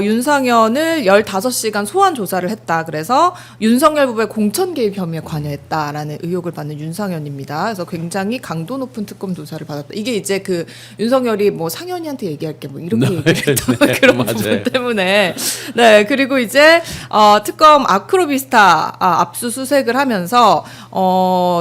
윤상현을 15시간 소환 조사를 했다. 그래서 윤석열 부부의 공천 개입 혐의에 관여했다라는 의혹을 받는 윤상현입니다. 그래서 굉장히 강도 높은 특검 조사를 받았다. 이게 이제 그 윤석열이 뭐 상현이한테 얘기할게 뭐 이렇게 얘기를 했던 그런 맞아요. 부분 때문에 네, 그리고 이제 특검 아크로비스타 압수수색을 하면서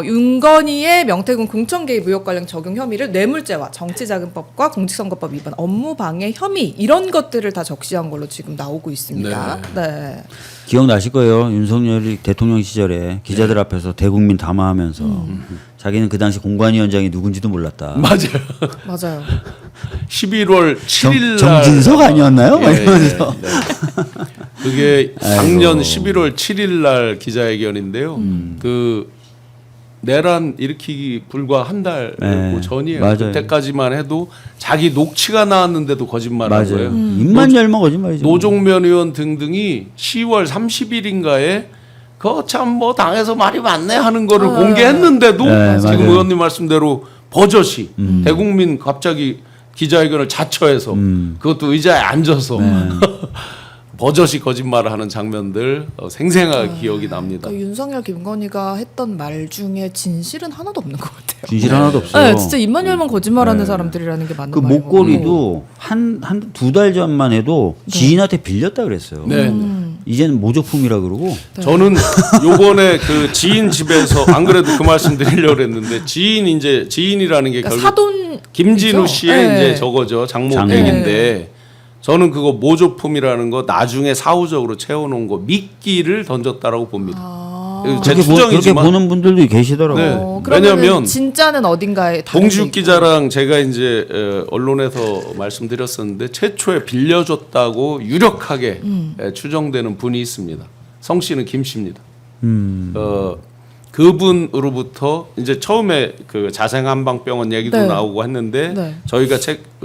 윤건희의 명태균 공천 개입 의혹 관련 적용 혐의를 뇌물죄와 정치자금법과 공직선거법 위반 업무방해 혐의 이런 것들을 다 적시한 걸로 지금 나오고 있습니다. 네. 기억나실 거예요. 윤석열이 대통령 시절에 기자들 앞에서 대국민 담화하면서 자기는 그 당시 공관위원장이 누군지도 몰랐다. 맞아요. 맞아요. 11월 7일 날 정진석 아니었나요? 막 예, 이러면서. 네. 그게 작년 11월 7일 날 기자회견인데요. 그 내란 일으키기 불과 한 달 네, 전이에요. 맞아요. 그때까지만 해도 자기 녹취가 나왔는데도 거짓말한 맞아요. 거예요. 입만 열면 거짓말이죠. 노종면 의원 등등이 10월 30일인가에 그거 참 뭐 당에서 말이 많네 하는 거를 공개했는데도 네, 지금 맞아요. 의원님 말씀대로 버젓이 대국민 갑자기 기자회견을 자처해서 그것도 의자에 앉아서 버젓이 거짓말을 하는 장면들 생생하게 기억이 납니다. 그 윤석열 김건희가 했던 말 중에 진실은 하나도 없는 것 같아요. 진실 하나도 없어요. 네, 진짜 입만 열면 거짓말하는 사람들이라는 게 맞는 그 말인 것 같고. 목걸이도 한 두 달 전만 해도 지인한테 빌렸다 그랬어요. 네. 이제는 모조품이라 그러고. 저는 요번에 그 지인 집에서 안 그래도 그 말씀 드리려고 했는데 지인이라는 게 그러니까 결국 사돈 김진우 씨의 네. 이제 저거죠. 장모. 장모댁인데 저는 그거 모조품이라는 거 나중에 사후적으로 채워놓은 거 미끼를 던졌다라고 봅니다. 제 그렇게 추정이지만 보는 분들도 계시더라고요. 네. 그러면 왜냐면 진짜는 어딘가에 다른 데 봉지욱 있고. 기자랑 제가 이제 언론에서 말씀드렸었는데 최초에 빌려줬다고 유력하게 추정되는 분이 있습니다. 성씨는 김 씨입니다. 그분으로부터 이제 처음에 그 자생한방병원 얘기도 네. 나오고 했는데 네. 저희가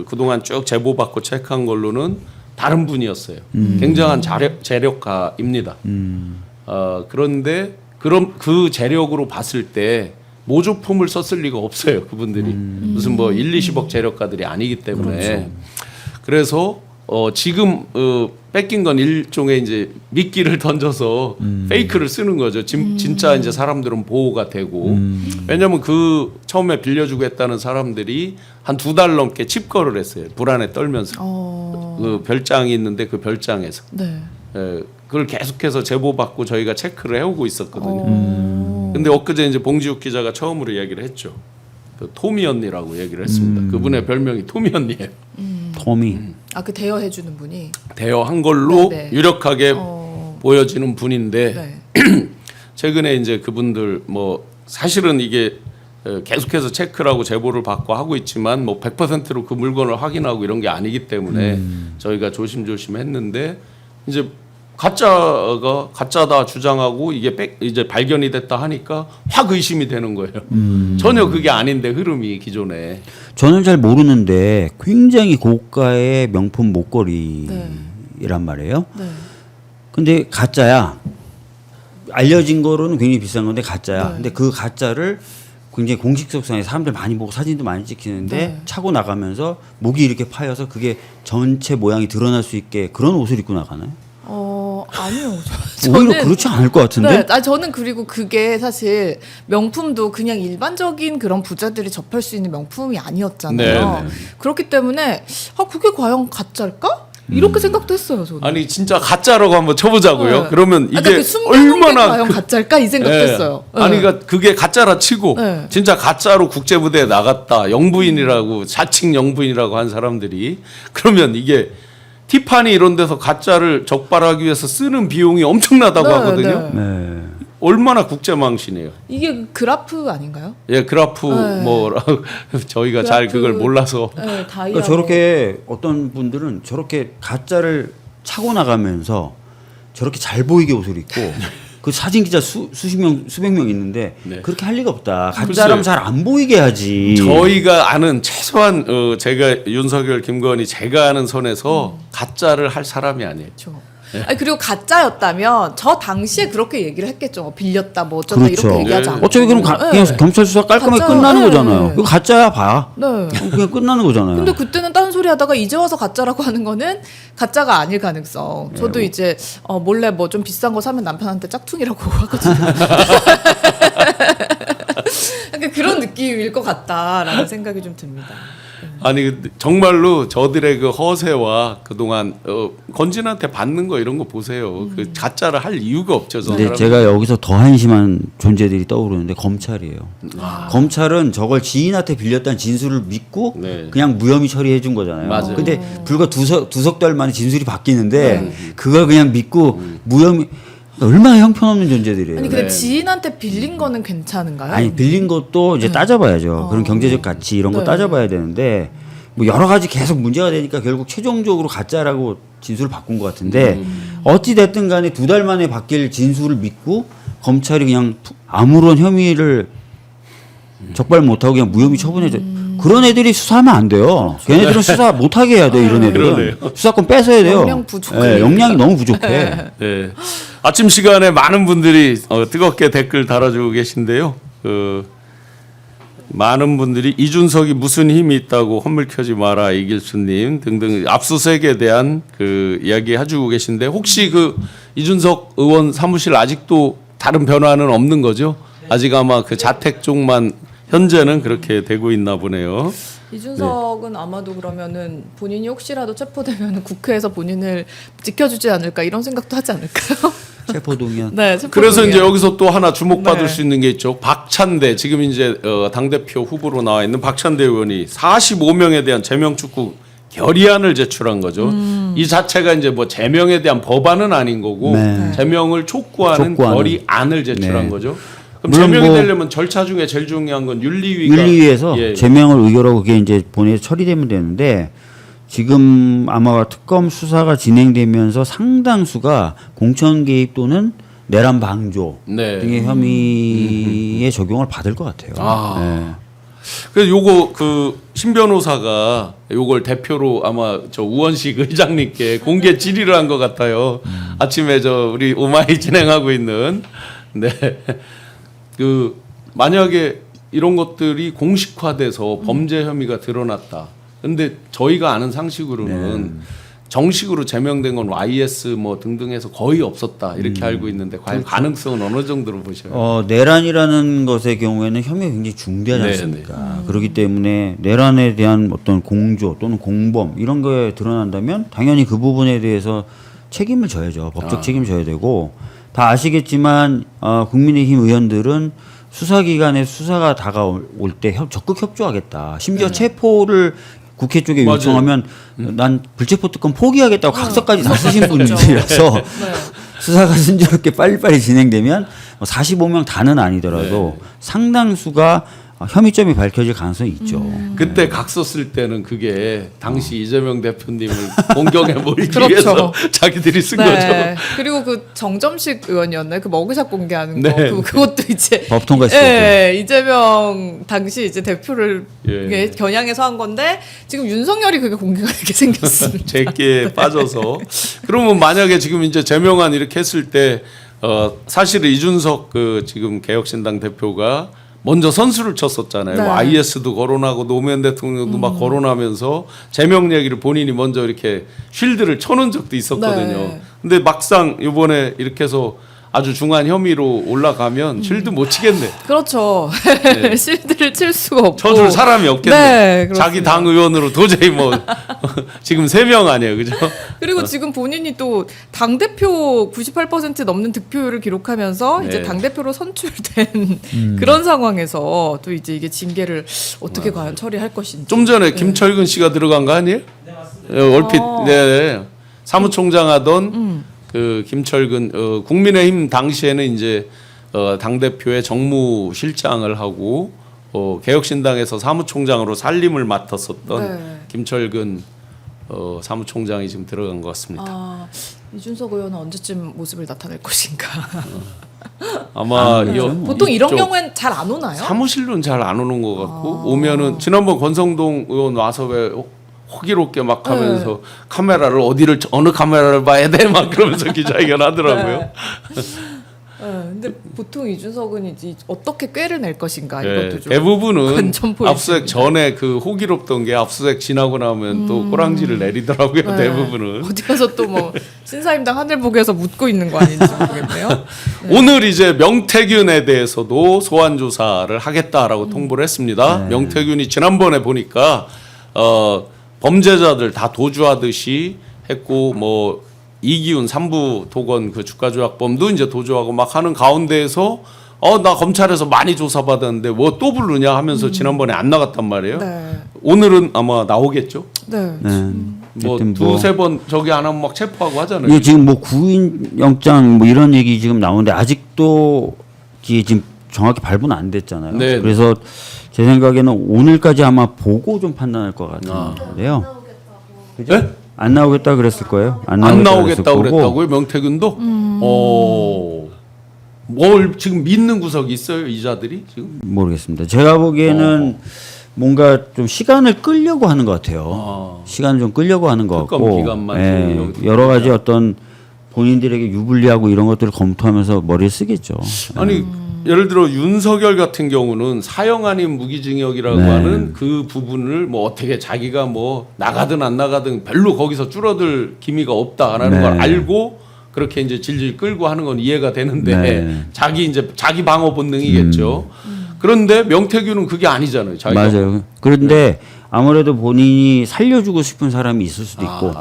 그동안 쭉 제보받고 체크한 걸로는 다른 분이었어요. 굉장한 재력가입니다. 그런데 그럼 그 재력으로 봤을 때 모조품을 썼을 리가 없어요. 그분들이 무슨 뭐 1, 20억 재력가들이 아니기 때문에 그래서 지금 뺏긴 건 일종의 이제 미끼를 던져서 페이크를 쓰는 거죠. 진짜 이제 사람들은 보호가 되고 왜냐하면 그 처음에 빌려주고 했다는 사람들이 한 2달 넘게 칩거를 했어요. 불안에 떨면서 그 별장이 있는데 그 별장에서. 네. 그걸 계속해서 제보받고 저희가 체크를 해오고 있었거든요. 근데 엊그제 이제 봉지욱 기자가 처음으로 얘기를 했죠. 그 토미 언니라고 얘기를 했습니다. 그분의 별명이 토미 언니예요. 토미. 그 대여해주는 분이. 대여한 걸로 네. 유력하게 보여지는 분인데 네. 최근에 이제 그분들 뭐 사실은 이게 계속해서 체크라고 제보를 받고 하고 있지만 뭐 100%로 그 물건을 확인하고 이런 게 아니기 때문에 저희가 조심조심 했는데 이제 가짜다 주장하고 이게 이제 발견이 됐다 하니까 확 의심이 되는 거예요. 전혀 그게 아닌데 흐름이 기존에. 저는 잘 모르는데 굉장히 고가의 명품 목걸이란 말이에요. 네. 근데 가짜야. 알려진 거로는 굉장히 비싼 건데 가짜야. 네. 근데 그 가짜를 굉장히 공식석상에 사람들 많이 보고 사진도 많이 찍히는데 네. 차고 나가면서 목이 이렇게 파여서 그게 전체 모양이 드러날 수 있게 그런 옷을 입고 나가나요? 아니요. 오히려 그렇지 않을 것 같은데? 네, 저는 그리고 그게 사실 명품도 그냥 일반적인 그런 부자들이 접할 수 있는 명품이 아니었잖아요. 네, 네. 그렇기 때문에 그게 과연 가짜일까? 이렇게 생각도 했어요, 저는. 아니 진짜 가짜라고 한번 쳐보자고요. 네. 그러면 이게 그 숨겨놓은 게 얼마나 과연 가짜일까 이 생각도 예. 했어요. 아니 그러니까 그게 가짜라 치고 네. 진짜 가짜로 국제무대에 나갔다 영부인이라고 자칭 영부인이라고 한 사람들이 그러면 이게 티파니 이런 데서 가짜를 적발하기 위해서 쓰는 비용이 엄청나다고 네, 하거든요. 네. 네. 얼마나 국제망신이에요. 이게 그래프 아닌가요? 예, 그래프 네. 뭐 저희가 잘 그래프, 그걸 몰라서 네, 다이아. 그러니까 저렇게 어떤 분들은 저렇게 가짜를 차고 나가면서 저렇게 잘 보이게 옷을 입고 그 사진 기자 수십 명 수백 명 있는데 네. 그렇게 할 리가 없다. 가짜라면 글쎄요. 잘 안 보이게 하지. 저희가 아는 최소한 제가 윤석열, 김건희 제가 아는 선에서 가짜를 할 사람이 아니에요. 그렇죠. 아니, 그리고 가짜였다면 저 당시에 그렇게 얘기를 했겠죠. 빌렸다 뭐 어쩌다 그렇죠. 이렇게 얘기하지 네. 않고. 어차피 그럼 그냥 경찰 수사 깔끔하게 가짜, 끝나는 네. 거잖아요. 이거 가짜야 봐. 네. 그냥 끝나는 거잖아요. 근데 그때는 딴 소리 하다가 이제 와서 가짜라고 하는 거는 가짜가 아닐 가능성. 저도 이제 몰래 뭐 좀 비싼 거 사면 남편한테 짝퉁이라고 하거든요. 그러니까 그런 느낌일 것 같다라는 생각이 좀 듭니다. 아니 근데 정말로 저들의 그 허세와 그동안 건진한테 받는 거 이런 거 보세요. 그 가짜를 할 이유가 없죠. 저 근데 사람. 제가 여기서 더 한심한 존재들이 떠오르는데 검찰이에요. 검찰은 저걸 지인한테 빌렸다는 진술을 믿고 네. 그냥 무혐의 처리해 준 거잖아요. 맞아요. 근데 불과 두석 달 만에 진술이 바뀌는데 그걸 그냥 믿고 무혐의 얼마나 형편없는 존재들이에요. 아니 근데 네. 지인한테 빌린 거는 괜찮은가요? 아니 빌린 것도 이제 따져봐야죠. 그런 경제적 가치 이런 거 네. 따져봐야 되는데 뭐 여러 가지 계속 문제가 되니까 결국 최종적으로 가짜라고 진술을 바꾼 것 같은데 어찌 됐든 간에 2달 만에 바뀔 진술을 믿고 검찰이 그냥 아무런 혐의를 적발 못하고 그냥 무혐의 처분해줘. 그런 애들이 수사하면 안 돼요. 걔네들은 수사 못하게 해야 돼요. 이런 애들은. 그러네요. 수사권 뺏어야 돼요. 역량 부족해. 네, 역량이 너무 부족해. 네. 아침 시간에 많은 분들이 뜨겁게 댓글 달아주고 계신데요. 많은 분들이 이준석이 무슨 힘이 있다고 헛물 켜지 마라 이길수님 등등 압수수색에 대한 그 이야기 해주고 계신데 혹시 그 이준석 의원 사무실 아직도 다른 변화는 없는 거죠? 아직 아마 그 자택 쪽만 현재는 그렇게 되고 있나 보네요. 이준석은 아마도 그러면은 본인이 혹시라도 체포되면 국회에서 본인을 지켜주지 않을까 이런 생각도 하지 않을까요? 체포동의안. 네. 체포동의안. 그래서 이제 여기서 또 하나 주목받을 네. 수 있는 게 있죠. 박찬대 지금 이제 당대표 후보로 나와 있는 박찬대 의원이 45명에 대한 제명 촉구 결의안을 제출한 거죠. 이 자체가 이제 뭐 제명에 대한 법안은 아닌 거고 네. 제명을 촉구하는 촉구하는. 결의안을 제출한 네. 거죠. 그럼 물론 제명이 뭐 되려면 절차 중에 제일 중요한 건 윤리위가 윤리위에서 예. 제명을 의결하고 그게 이제 본회의 처리되면 되는데 지금 아마 특검 수사가 진행되면서 상당수가 공천 개입 또는 내란 방조 네. 등의 혐의에 적용을 받을 것 같아요. 아. 그래서 요거 그 신 변호사가 요걸 대표로 아마 저 우원식 의장님께 공개 질의를 한 것 같아요. 아침에 저 우리 오마이 진행하고 있는 네. 그 만약에 이런 것들이 공식화돼서 범죄 혐의가 드러났다. 근데 저희가 아는 상식으로는 정식으로 제명된 건 YS 뭐 등등해서 거의 없었다 이렇게 알고 있는데 과연 가능성은 어느 정도로 보셔요? 내란이라는 것의 경우에는 혐의가 굉장히 중대하지 네, 않습니까? 그렇기 때문에 내란에 대한 어떤 공조 또는 공범 이런 거에 드러난다면 당연히 그 부분에 대해서 책임을 져야죠. 법적 책임을 져야 되고 다 아시겠지만 국민의힘 의원들은 수사기관에 수사가 다가올 때 적극 협조하겠다. 심지어 체포를 국회 쪽에 맞아요. 요청하면 난 불체포 특권 포기하겠다고 각서까지 다 쓰신 그렇죠. 분이라서 네. 수사가 순조롭게 빨리빨리 진행되면 45명 다는 아니더라도 상당수가 혐의점이 밝혀질 가능성이 있죠. 그때 각서 쓸 때는 그게 당시 이재명 대표님을 공경에 몰기 그렇죠. 위해서 자기들이 쓴 네. 거죠. 그리고 그 정점식 의원이었나요? 그 머그샷 공개하는 네. 거. 그것도 이제 법 통과시켰죠. 예, 이재명 당시 이제 대표를 예. 이게 겨냥해서 한 건데 지금 윤석열이 그게 공개가 되게 생겼습니다. 제끼에 빠져서 그러면 만약에 지금 이제 제명안 이렇게 했을 때 사실은 이준석 그 지금 개혁신당 대표가 먼저 선수를 쳤었잖아요. 네. 뭐 IS도 거론하고 노무현 대통령도 막 거론하면서 제명 얘기를 본인이 먼저 이렇게 쉴드를 쳐놓은 적도 있었거든요. 네. 근데 막상 이번에 이렇게 해서 아주 중한 혐의로 올라가면 쉴드 못 치겠네. 그렇죠. 실드를 칠 수가 없고 쳐줄 사람이 없겠네. 네, 그렇습니다. 자기 당 의원으로 도저히 뭐 지금 3명 아니에요, 그죠? 그리고 지금 본인이 또 당 대표 98% 넘는 득표율을 기록하면서 이제 네. 당 대표로 선출된 그런 상황에서 또 이제 이게 징계를 어떻게 과연 처리할 것인지. 좀 전에 김철근 씨가 들어간 거 아니에요? 네, 맞습니다. 얼핏 네. 사무총장 하던 그 김철근 국민의힘 당시에는 이제 당 대표의 정무실장을 하고 개혁신당에서 사무총장으로 살림을 맡았었던 네. 김철근 사무총장이 지금 들어간 것 같습니다. 아, 이준석 의원은 언제쯤 모습을 나타낼 것인가. 아마 보통 이런 이쪽 경우엔 잘 안 오나요? 사무실로는 잘 안 오는 것 같고 오면은 지난번 권성동 의원 와서 왜 호기롭게 막 하면서 카메라를 어느 카메라를 봐야 돼 막 그러면서 기자회견 하더라고요. 네. 근데 보통 이준석은 이제 어떻게 꾀를 낼 것인가 네, 이것도 좀 대부분은 관전 포인트입니다. 압수수색 전에 그 호기롭던 게 압수수색 지나고 나면 또 꼬랑지를 내리더라고요. 네. 대부분은. 어디 가서 또 뭐 신사임당 하늘보게서 묻고 있는 거 아닌지 모르겠네요. 오늘 이제 명태균에 대해서도 소환 조사를 하겠다라고 통보를 했습니다. 명태균이 지난번에 보니까 범죄자들 다 도주하듯이 했고 뭐 이기훈 삼부 도건 그 주가조작범도 이제 도주하고 막 하는 가운데에서 나 검찰에서 많이 조사받았는데 뭐 또 부르냐 하면서 지난번에 안 나갔단 말이에요. 네. 오늘은 아마 나오겠죠. 네. 뭐 하여튼 두세 번 저기 안 하면 막 체포하고 하잖아요. 이게 지금 뭐 구인 영장 뭐 이런 얘기 지금 나오는데 아직도 이게 지금 정확히 발부는 안 됐잖아요. 네. 그래서 제 생각에는 오늘까지 아마 보고 좀 판단할 것 같은데요. 그죠? 네? 안 나오겠다 그랬을 거예요. 안 그랬을 나오겠다고 거고. 그랬다고요? 명태균도? 뭘 지금 믿는 구석이 있어요? 이자들이 지금? 모르겠습니다. 제가 보기에는 뭔가 좀 시간을 끌려고 하는 것 같아요. 시간을 좀 끌려고 하는 것 특검 같고 기간만 예, 지금 여러 가지 어떤 본인들에게 유불리하고 이런 것들을 검토하면서 머리를 쓰겠죠. 아니 예를 들어 윤석열 같은 경우는 사형 아닌 무기징역이라고 네. 하는 그 부분을 뭐 어떻게 자기가 뭐 나가든 안 나가든 별로 거기서 줄어들 기미가 없다라는 네. 걸 알고 그렇게 이제 질질 끌고 하는 건 이해가 되는데 네. 자기 방어 본능이겠죠. 그런데 명태균은 그게 아니잖아요. 자기가. 맞아요. 그런데 아무래도 본인이 살려주고 싶은 사람이 있을 수도 있고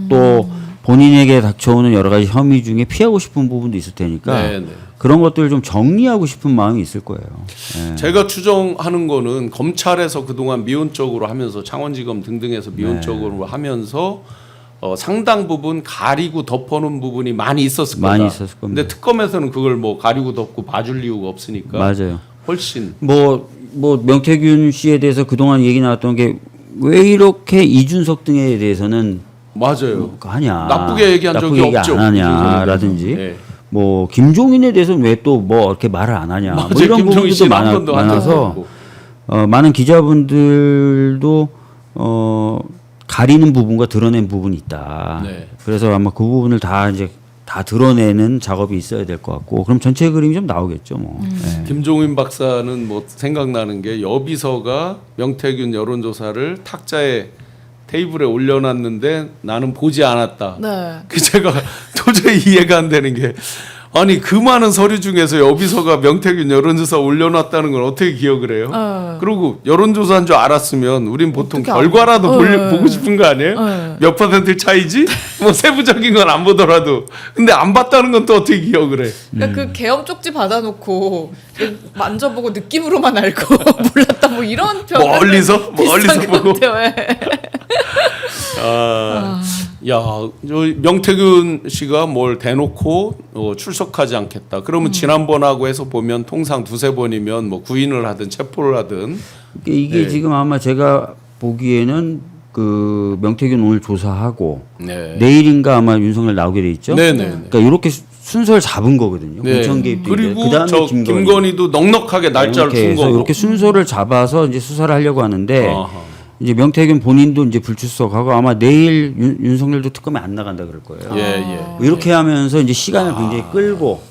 또 본인에게 닥쳐오는 여러 가지 혐의 중에 피하고 싶은 부분도 있을 테니까 네, 네. 그런 것들을 좀 정리하고 싶은 마음이 있을 거예요. 예. 제가 추정하는 거는 검찰에서 그동안 미온적으로 하면서 창원지검 등등에서 미온적으로 하면서 상당 부분 가리고 덮어놓은 부분이 많이 있었을 거다. 많이 있었을 겁니다. 근데 특검에서는 그걸 뭐 가리고 덮고 봐줄 이유가 없으니까 맞아요. 훨씬 뭐 명태균 씨에 대해서 그동안 얘기 나왔던 게 왜 이렇게 이준석 등에 대해서는 맞아요. 하냐 나쁘게 얘기한 적이 얘기 없죠. 안 하냐라든지 네. 뭐 김종인에 대해서는 왜 또 뭐 이렇게 말을 안 하냐 뭐 맞아요. 이런 김종인 부분들도 씨는 한 번도 한 적이 많아서 없고. 많은 기자분들도 가리는 부분과 드러낸 부분이 있다. 네. 그래서 아마 그 부분을 다 이제 다 드러내는 작업이 있어야 될 것 같고 그럼 전체 그림이 좀 나오겠죠. 뭐. 네. 김종인 박사는 뭐 생각나는 게 여비서가 명태균 여론조사를 탁자에 테이블에 올려놨는데 나는 보지 않았다. 네. 그 제가 도저히 이해가 안 되는 게 아니 그 많은 서류 중에서 여비서가 명태균 여론조사 올려놨다는 걸 어떻게 기억을 해요? 그리고 여론조사인 줄 알았으면 우린 보통 어떻게 결과라도 알아요? 보고 싶은 거 아니에요? 몇 퍼센트 차이지? 뭐 세부적인 건 안 보더라도 근데 안 봤다는 건 또 어떻게 기억을 해? 그러니까 그 계엄 쪽지 받아놓고 만져보고 느낌으로만 알고 몰랐다 뭐 이런 표현 멀리서 보고. 아. 야, 저 명태균 씨가 뭘 대놓고 출석하지 않겠다. 그러면 지난번하고 해서 보면 통상 두세 번이면 뭐 구인을 하든 체포를 하든 이게 네. 지금 아마 제가 보기에는 그 명태균 오늘 조사하고 네. 내일인가 아마 윤석열 나오게 돼 있죠. 네네. 그러니까 이렇게 순서를 잡은 거거든요. 네. 공천 개입도 그리고 그다음에 저 김건희도 넉넉하게 날짜를 이렇게 준 해서 거고. 이렇게 순서를 잡아서 이제 수사를 하려고 하는데 아하. 이제 명태균 본인도 이제 불출석하고 아마 내일 윤석열도 특검에 안 나간다 그럴 거예요. 예, 예. 이렇게 하면서 이제 시간을 굉장히 끌고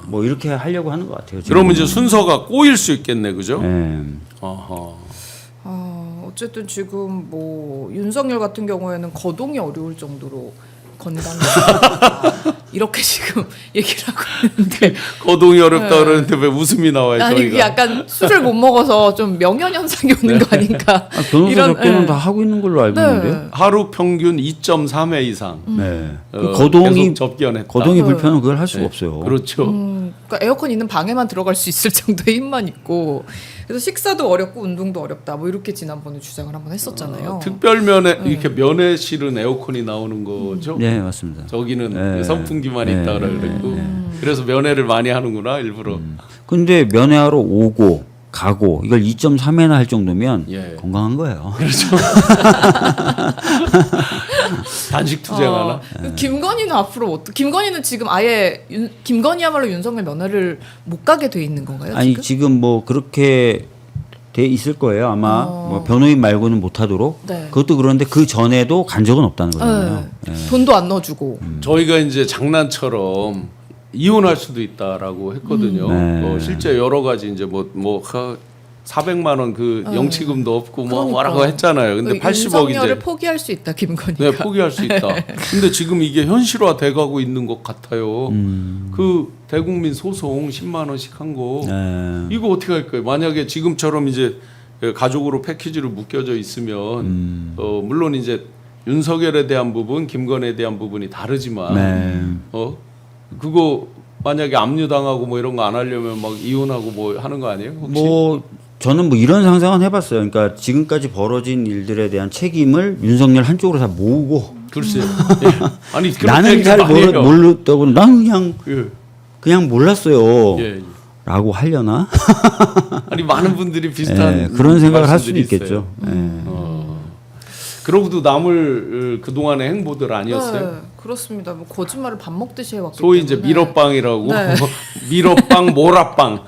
뭐 이렇게 하려고 하는 것 같아요. 지금. 그러면 이제 순서가 꼬일 수 있겠네, 그죠? 예. 아하. 어쨌든 지금 뭐 윤석열 같은 경우에는 거동이 어려울 정도로 건강이 이렇게 지금 얘기를 하고 있는데 거동이 어렵다 그러는데 왜 웃음이 나와요, 아니 저희가? 그 약간 술을 못 먹어서 좀 명현 현상이 오는 거 아닌가 변호사 접견은 예. 다 하고 있는 걸로 알고 네. 있는데. 하루 평균 2.3회 이상 네. 그 계속 거동이 접견했다. 거동이 네. 불편은 그걸 할 수가 네. 없어요. 그렇죠. 그러니까 에어컨 있는 방에만 들어갈 수 있을 정도의 힘만 있고 그래서 식사도 어렵고 운동도 어렵다 뭐 이렇게 지난번에 주장을 한번 했었잖아요. 특별 면회 이렇게 면회실은 에어컨이 나오는 거죠. 네, 맞습니다. 저기는 네. 선풍기만 네. 있다 그러고 그래서 면회를 많이 하는구나 일부러. 근데 면회하러 오고 가고 이걸 2.3회나 할 정도면 예. 건강한 거예요. 단식 투쟁하나? 김건희는 앞으로 김건희는 지금 아예 김건희야말로 윤석열 면회를 못 가게 돼 있는 건가요? 아니 지금? 지금 뭐 그렇게 돼 있을 거예요. 아마 뭐 변호인 말고는 못 하도록. 네. 그것도 그런데 그 전에도 간 적은 없다는 거잖아요. 네. 돈도 안 넣어주고. 저희가 이제 장난처럼 이혼할 수도 있다라고 했거든요. 네. 실제 여러 가지 이제 뭐 400만 원 그 영치금도 없고 뭐 그러니까. 뭐라고 했잖아요. 근데 80억 윤석열을 이제 포기할 수 있다 김건희가. 네, 포기할 수 있다. 근데 지금 이게 현실화 돼 가고 있는 것 같아요. 그 대국민 소송 10만 원씩 한 거. 네. 이거 어떻게 할 거예요? 만약에 지금처럼 이제 가족으로 패키지로 묶여져 있으면 물론 이제 윤석열에 대한 부분, 김건희에 대한 부분이 다르지만 네. 그거 만약에 압류당하고 뭐 이런 거 안 하려면 막 이혼하고 뭐 하는 거 아니에요? 혹시? 뭐 저는 뭐 이런 상상은 해봤어요. 그러니까 지금까지 벌어진 일들에 대한 책임을 윤석열 한쪽으로 다 모으고 글쎄요. 예. 아니 그런 나는 얘기 잘 많이 해요. 모르다고 나는 예. 그냥 몰랐어요. 예. 라고 하려나? 아니 많은 분들이 비슷한 예, 그런 생각을 할 수도 말씀들이 있겠죠. 있어요. 예. 그러고도 남을 그 동안의 행보들 아니었어요? 네, 그렇습니다. 뭐 거짓말을 밥 먹듯이 해왔기 소위 이제 때문에. 밀어빵이라고 네. 밀어빵 모라빵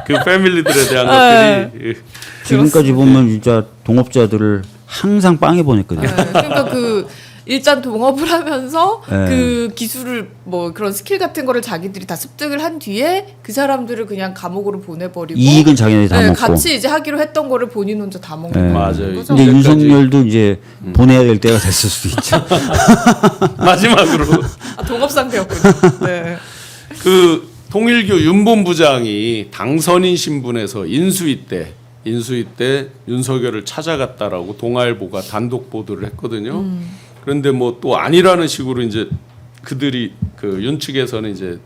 그 패밀리들에 대한 것들이 예. 지금까지 보면 진짜 동업자들을 항상 빵에 보냈거든요. 네, 그러니까 그 일단 동업을 하면서 네. 그 기술을 뭐 그런 스킬 같은 거를 자기들이 다 습득을 한 뒤에 그 사람들을 그냥 감옥으로 보내버리고 이익은 자기네들이 다 네, 먹고. 같이 이제 하기로 했던 거를 본인 혼자 다 먹는 네. 거죠. 맞아요. 그죠? 이제 언제까지? 윤석열도 이제 보내야 될 때가 됐을 수도 있죠. 마지막으로 동업 상태였군요. 네. 그 통일교 윤본부장이 당선인 신분에서 인수위 때 윤석열을 찾아갔다라고 동아일보가 단독 보도를 했거든요. 그런데 뭐 또 아니라는 식으로 이제 그들이 그 윤 측에서는 이제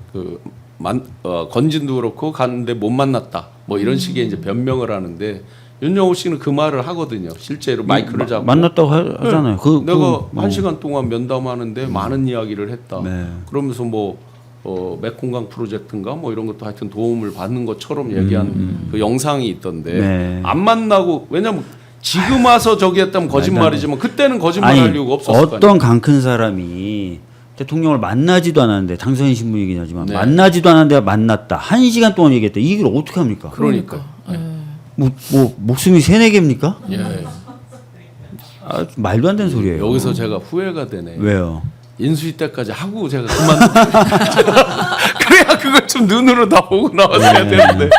건진도 그렇고 갔는데 못 만났다. 뭐 이런 식의 이제 변명을 하는데 윤영호 씨는 그 말을 하거든요. 실제로 마이크를 잡고 만났다고 하잖아요. 내가 1시간 동안 면담하는데 많은 이야기를 했다. 네. 그러면서 뭐 메콩강 프로젝트인가 뭐 이런 것도 하여튼 도움을 받는 것처럼 얘기한 그 영상이 있던데 네. 안 만나고 왜냐면 지금 와서 저기 했다면 거짓말이지만 그때는 거짓말할 이유가 없었을 거 아니에요. 어떤 강 큰 사람이 대통령을 만나지도 않았는데 당선인 신분이긴 하지만 네. 만나지도 않았는데 만났다. 1시간 동안 얘기했다. 이 얘기를 어떻게 합니까? 그러니까. 뭐 목숨이 세네 개입니까? 예. 아, 말도 안 되는 소리예요. 여기서 제가 후회가 되네. 왜요? 인수위 때까지 하고 제가 그만 그래야 그걸 좀 눈으로 다 보고 나왔어야 되는데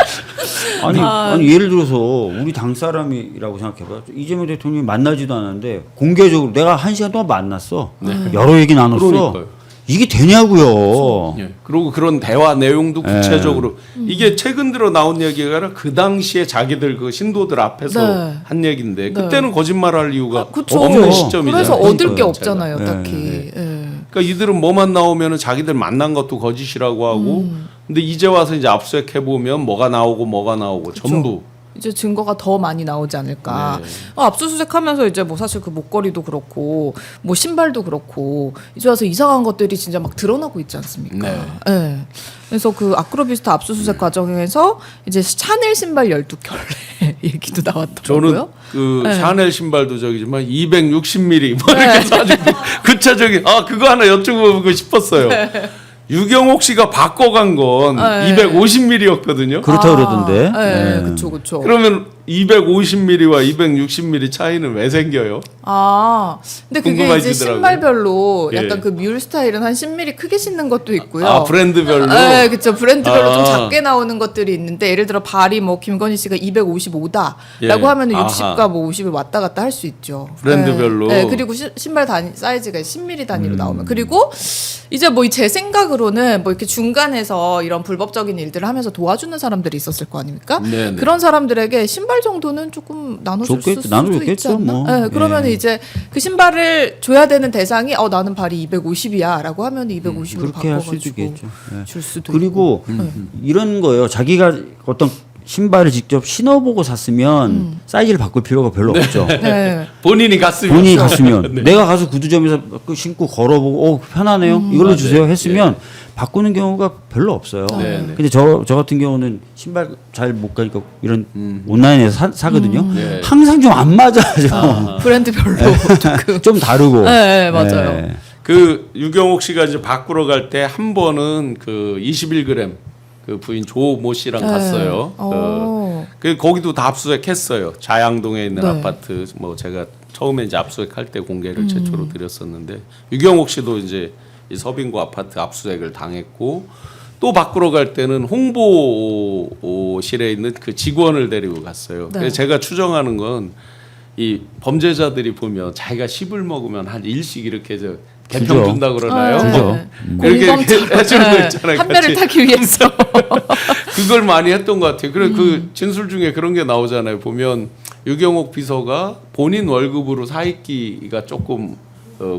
아니 예를 들어서 우리 당 사람이라고 생각해봐. 이재명 대통령이 만나지도 않았는데 공개적으로 내가 1시간 동안 만났어. 여러 얘기 나눴어. 그러니까요. 이게 되냐고요. 예. 그리고 그런 대화 내용도 구체적으로 이게 최근 들어 나온 얘기가 아니라 그 당시에 자기들 그 신도들 앞에서 네. 한 얘기인데 네. 그때는 거짓말할 이유가 그쵸. 없는 시점이잖아요. 그래서 얻을 게 그러니까요. 없잖아요, 네. 딱히. 네. 예. 그러니까 이들은 뭐만 나오면은 자기들 만난 것도 거짓이라고 하고 근데 이제 와서 이제 압수수색 해보면 뭐가 나오고 전부 이제 증거가 더 많이 나오지 않을까. 네. 압수수색하면서 이제 뭐 사실 그 목걸이도 그렇고 뭐 신발도 그렇고 이제 와서 이상한 것들이 진짜 막 드러나고 있지 않습니까? 네. 네. 그래서 그 아크로비스타 압수수색 과정에서 이제 샤넬 신발 12켤레 얘기도 나왔더라고요. 저는 그 네. 샤넬 신발도 저기지만 260mm 뭐 이렇게 사주고 그 차 저기 그거 하나 여쭤보고 싶었어요. 유경옥 씨가 바꿔간 건 네. 250mm였거든요. 그렇다고 그러던데. 네, 네. 그렇죠. 그러면 250mm와 260mm 차이는 왜 생겨요? 근데 그게 이제 궁금해지더라고요. 신발별로 예. 약간 그 뮬 스타일은 한 10mm 크게 신는 것도 있고요. 아 브랜드별로. 네, 그렇죠. 브랜드별로 좀 아. 작게 나오는 것들이 있는데 예를 들어 발이 뭐 김건희 씨가 255다라고 예. 하면은 아하. 60과 뭐 50을 왔다 갔다 할 수 있죠. 브랜드별로. 네, 그리고 신발 사이즈가 10mm 단위로 나오면 그리고 이제 뭐 제 생각으로는 뭐 이렇게 중간에서 이런 불법적인 일들을 하면서 도와주는 사람들이 있었을 거 아닙니까? 네네. 그런 사람들에게 신발 정도는 조금 나눠줄 수 있지 나눠줬겠죠, 않나? 뭐. 네, 그러면 예. 이제 그 신발을 줘야 되는 대상이 나는 발이 250이야라고 하면 250으로 그렇게 할 수도 바꿔가지고 있겠죠. 예. 줄 수도 그리고 이런 거요. 자기가 어떤 신발을 직접 신어보고 샀으면 사이즈를 바꿀 필요가 별로 없죠. 있고. 네. 본인이 갔으면. 본인이 갔으면 네. 내가 가서 구두점에서 신고 걸어보고 편하네요. 이걸로 주세요 했으면 바꾸는 경우가 별로 없어요. 네, 네. 근데 저 같은 경우는 신발 잘 못 가니까 이런 온라인에서 사거든요. 네. 항상 좀 안 맞아요. 브랜드별로 조금. 좀 다르고. 네, 맞아요. 네. 그 유경옥 씨가 이제 바꾸러 갈 때 한 번은 그 21g 그 부인 조모 씨랑 갔어요. 그 거기도 다 압수수색했어요. 자양동에 있는 네. 아파트 뭐 제가 처음에 이제 압수수색할 때 공개를 최초로 드렸었는데 유경옥 씨도 이제 이 서빙고 아파트 압수수색을 당했고 또 바꾸러 갈 때는 홍보실에 있는 그 직원을 데리고 갔어요. 네. 그래서 제가 추정하는 건 이 범죄자들이 보면 자기가 10을 먹으면 한 일씩 이렇게 개평 주죠. 준다 그러나요? 주죠. 이렇게 공범처럼 해주는 거 있잖아요. 한 배를 같이. 타기 위해서. 그걸 많이 했던 것 같아요. 그래 그 진술 중에 그런 게 나오잖아요. 보면 유경옥 비서가 본인 월급으로 사입기가 조금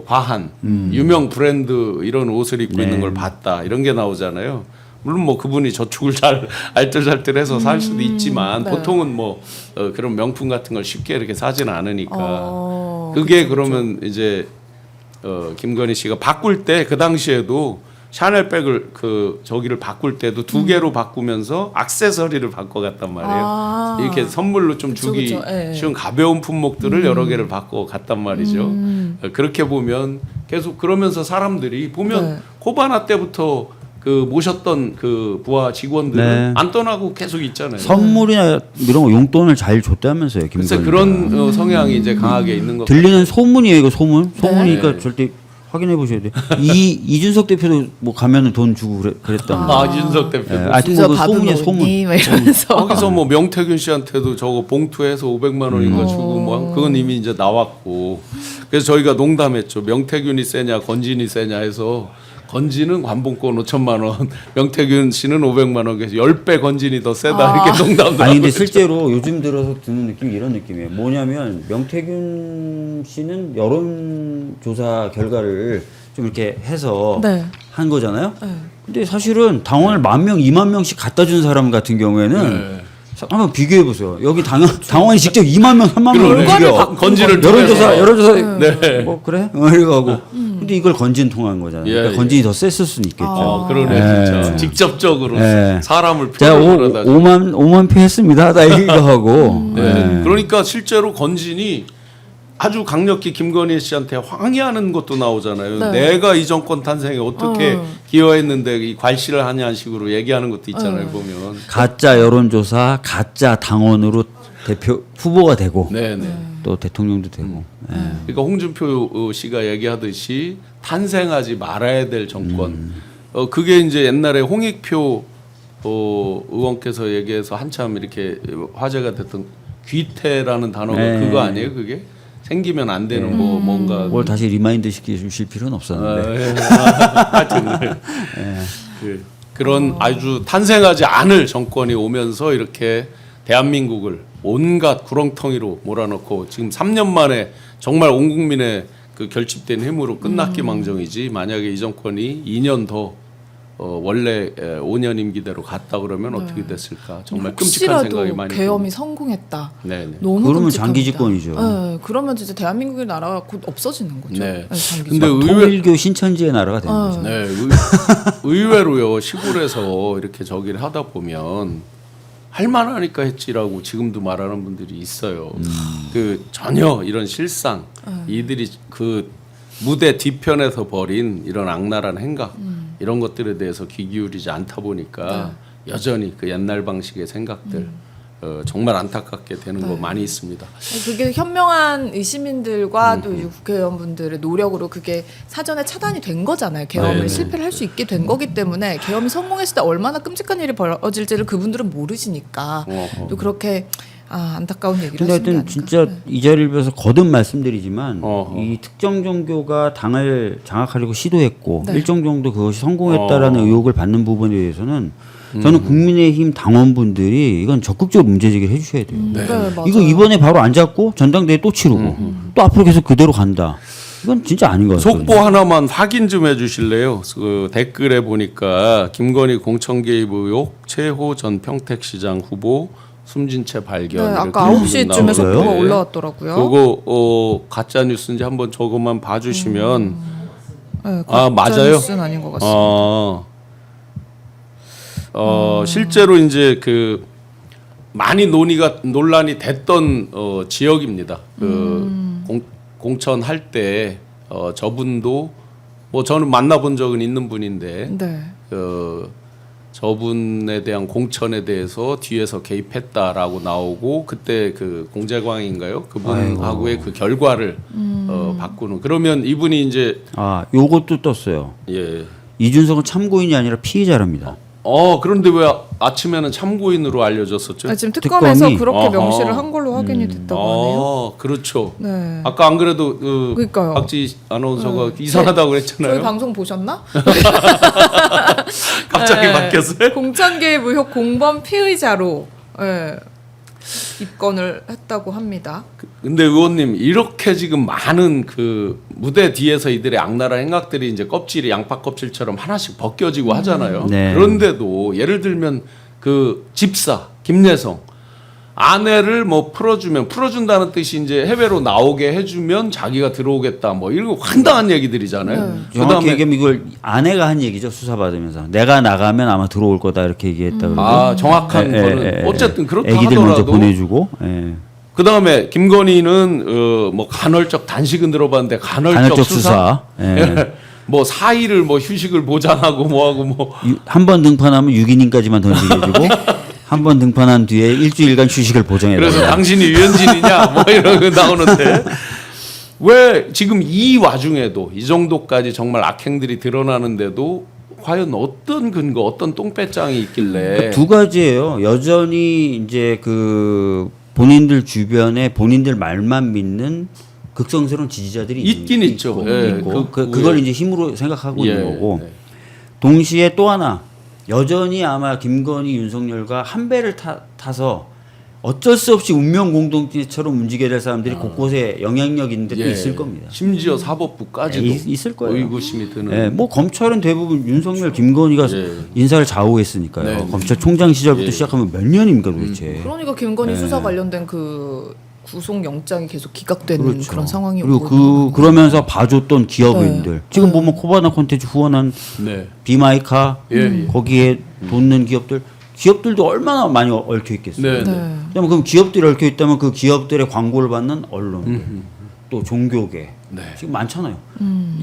과한 유명 브랜드 이런 옷을 입고 네. 있는 걸 봤다 이런 게 나오잖아요. 물론 뭐 그분이 저축을 잘 알뜰살뜰해서 살 수도 있지만 네. 보통은 뭐 그런 명품 같은 걸 쉽게 이렇게 사지는 않으니까 그쵸, 그게 그쵸. 그러면 이제 김건희 씨가 바꿀 때 그 당시에도 샤넬백을 저기를 바꿀 때도 두 개로 바꾸면서 액세서리를 바꿔갔단 말이에요. 이렇게 선물로 좀 그쵸, 주기 그쵸. 예. 쉬운 가벼운 품목들을 여러 개를 바꿔갔단 말이죠. 그렇게 보면 계속 그러면서 사람들이 보면 네. 코바나 때부터 그 모셨던 그 부하 직원들은 네. 안 떠나고 계속 있잖아요. 선물이나 이런 거 용돈을 잘 줬다면서요, 김건희. 그래서 그런 성향이 이제 강하게 있는 것 들리는 소문이에요, 이거 소문. 소문이니까 네. 절대 확인해 보셔야 돼요. 이준석 대표도 뭐 가면은 돈 주고 그랬다는. 이준석 대표. 하여튼 그래서 뭐 밥은 소문이야, 소문. 먹니? 막 이러면서. 거기서 뭐 명태균 씨한테도 저거 봉투해서 500만 원인가 주고 뭐 그건 이미 이제 나왔고 그래서 저희가 농담했죠. 명태균이 세냐 건진이 세냐 해서 건진은 관봉권 5천만 원, 명태균 씨는 500만 원, 그래서 10배 건진이 더 세다 이렇게 농담도 아니 하고 근데 있죠. 실제로 요즘 들어서 드는 느낌이 이런 느낌이에요. 뭐냐면 명태균 씨는 여론조사 결과를 좀 이렇게 해서 네. 한 거잖아요. 네. 근데 사실은 당원을 10,000명, 20,000명씩 갖다 준 사람 같은 경우에는 네. 한번 비교해 보세요. 여기 당원이 직접 20,000명, 30,000명 그러네. 건진을 여론조사 네. 뭐 그래? 이러고 근데 이걸 건진 통한 거잖아요. 예, 그러니까 예. 건진이 더 셌을 수는 있겠죠. 그러네 진짜 예. 직접적으로 예. 사람을 제가 표현을 하다. 5만 표 했습니다. 나 이거 하고. 네. 예. 그러니까 실제로 건진이 아주 강력히 김건희 씨한테 항의하는 것도 나오잖아요. 네. 내가 이 정권 탄생에 어떻게 기여했는데 이 괄시를 하냐는 식으로 얘기하는 것도 있잖아요. 보면. 가짜 여론조사, 가짜 당원으로 대표 후보가 되고 네네. 또 대통령도 되고. 예. 그러니까 홍준표 씨가 얘기하듯이 탄생하지 말아야 될 정권. 그게 이제 옛날에 홍익표 의원께서 얘기해서 한참 이렇게 화제가 됐던 귀태라는 단어가 네. 그거 아니에요? 그게 생기면 안 되는 뭐 뭔가. 뭘 다시 리마인드 시키실 필요는 없었는데. 하여튼 그런 아주 탄생하지 않을 정권이 오면서 이렇게 대한민국을 온갖 구렁텅이로 몰아넣고 지금 3년 만에 정말 온 국민의 그 결집된 힘으로 끝났기 망정이지 만약에 이 정권이 2년 더 원래 5년 임기대로 갔다 그러면 어떻게 됐을까 정말 끔찍한 생각이 많이 계엄이 듭니다. 성공했다. 네네. 너무 그러면 끔찍합니다. 장기 집권이죠. 네, 그러면 진짜 대한민국의 나라가 곧 없어지는 거죠. 네. 장기 근데 집권. 통일교 신천지의 나라가 되는 거죠. 네, 의외로요 시골에서 이렇게 저기를 하다 보면 할만하니까 했지라고 지금도 말하는 분들이 있어요. 그 전혀 이런 실상 이들이 그 무대 뒤편에서 벌인 이런 악랄한 행각 이런 것들에 대해서 귀 기울이지 않다 보니까 여전히 그 옛날 방식의 생각들 정말 안타깝게 되는 거 많이 있습니다. 그게 현명한 시민들과 또 국회의원분들의 노력으로 그게 사전에 차단이 된 거잖아요. 계엄을 네네. 실패를 할 수 있게 된 거기 때문에 계엄이 성공했을 때 얼마나 끔찍한 일이 벌어질지를 그분들은 모르시니까 또 그렇게 안타까운 얘기를 근데 하시는 게 하여튼 아닌가. 진짜 이 자리를 빌어서 거듭 말씀드리지만 어허. 이 특정 종교가 당을 장악하려고 시도했고 네. 일정 정도 그것이 성공했다라는 의혹을 받는 부분에 대해서는 저는 국민의힘 당원분들이 이건 적극적으로 문제제기를 해주셔야 돼요. 네, 맞아요. 이거 이번에 바로 안 잡고 전당대회 또 치르고 또 앞으로 계속 그대로 간다. 이건 진짜 아닌 것 같아요. 속보 하나만 확인 좀 해주실래요? 그 댓글에 보니까 김건희 공천 개입 의혹 최호 전 평택시장 후보 숨진 채 발견. 네, 이렇게 아까 9시쯤에 나오는데 속보가 올라왔더라고요. 그거 가짜 뉴스인지 한번 저것만 봐주시면 네, 맞아요. 뉴스는 아닌 것 같습니다. 실제로 이제 그 많이 논란이 됐던 지역입니다. 그 공천할 때 저분도 뭐 저는 만나본 적은 있는 분인데 네. 저분에 대한 공천에 대해서 뒤에서 개입했다라고 나오고 그때 그 공재광인가요? 그분하고의 그 결과를 바꾸는 그러면 이분이 이제 요것도 떴어요. 예. 이준석은 참고인이 아니라 피의자랍니다. 그런데 왜 아침에는 참고인으로 알려졌었죠? 지금 특검에서 특검이- 그렇게 어허. 명시를 한 걸로 확인이 됐다고 하네요. 그렇죠. 네. 아까 안 그래도 그러니까요. 박지 아나운서가 이상하다고 저희 그랬잖아요. 방송 보셨나? 갑자기 네. 바뀌었어요? 공천 개입 의혹 공범 피의자로 입건을 했다고 합니다. 근데 의원님 이렇게 지금 많은 그 무대 뒤에서 이들의 악랄한 행각들이 이제 껍질이 양파 껍질처럼 하나씩 벗겨지고 하잖아요. 네. 그런데도 예를 들면 그 집사 김예성 아내를 뭐 풀어준다는 뜻이 이제 해외로 나오게 해주면 자기가 들어오겠다 뭐 이런 거 황당한 얘기들이잖아요. 정확히 얘기하면 이걸 아내가 한 얘기죠. 수사받으면서 내가 나가면 아마 들어올 거다 이렇게 얘기했다 그러고. 정확한 거는 어쨌든 그렇다 애기들 하더라도 먼저 보내주고. 예. 그 다음에 김건희는 뭐 간헐적 단식은 들어봤는데 간헐적 수사, 예. 뭐 4일을 뭐 휴식을 보장하고 뭐하고 뭐 한 번 등판하면 6인인까지만 던지게 해주고 한 번 등판한 뒤에 일주일간 휴식을 보정해라. 그래서 당신이 유현진이냐 뭐 이런 거 나오는데 왜 지금 이 와중에도 이 정도까지 정말 악행들이 드러나는데도 과연 어떤 근거, 어떤 똥배짱이 있길래 두 가지예요. 여전히 이제 그 본인들 주변에 본인들 말만 믿는 극성스러운 지지자들이 있긴 있죠. 예, 있고 그걸 이제 힘으로 생각하고 있는 거고. 네. 동시에 또 하나 여전히 아마 김건희, 윤석열과 한 배를 타서 어쩔 수 없이 운명 공동체처럼 움직여야 될 사람들이 곳곳에 영향력 있는 데도 있을 겁니다. 심지어 사법부까지도 있을 거예요. 의구심이 드는. 예, 뭐 검찰은 대부분 윤석열, 김건희가 인사를 좌우했으니까요. 네. 검찰총장 시절부터 시작하면 몇 년입니까 도대체? 그러니까 김건희 수사 관련된 그 구속 영장이 계속 기각되는 그렇죠. 그런 상황이 그리고 오고 그러면서 봐줬던 기업인들 지금 보면 코바나 콘텐츠 후원한 네. 비마이카 예. 거기에 돈 낸 기업들도 얼마나 많이 얽혀 있겠어요. 네. 네. 그럼 기업들이 얽혀 있다면 그 기업들의 광고를 받는 언론들 또 종교계 네. 지금 많잖아요.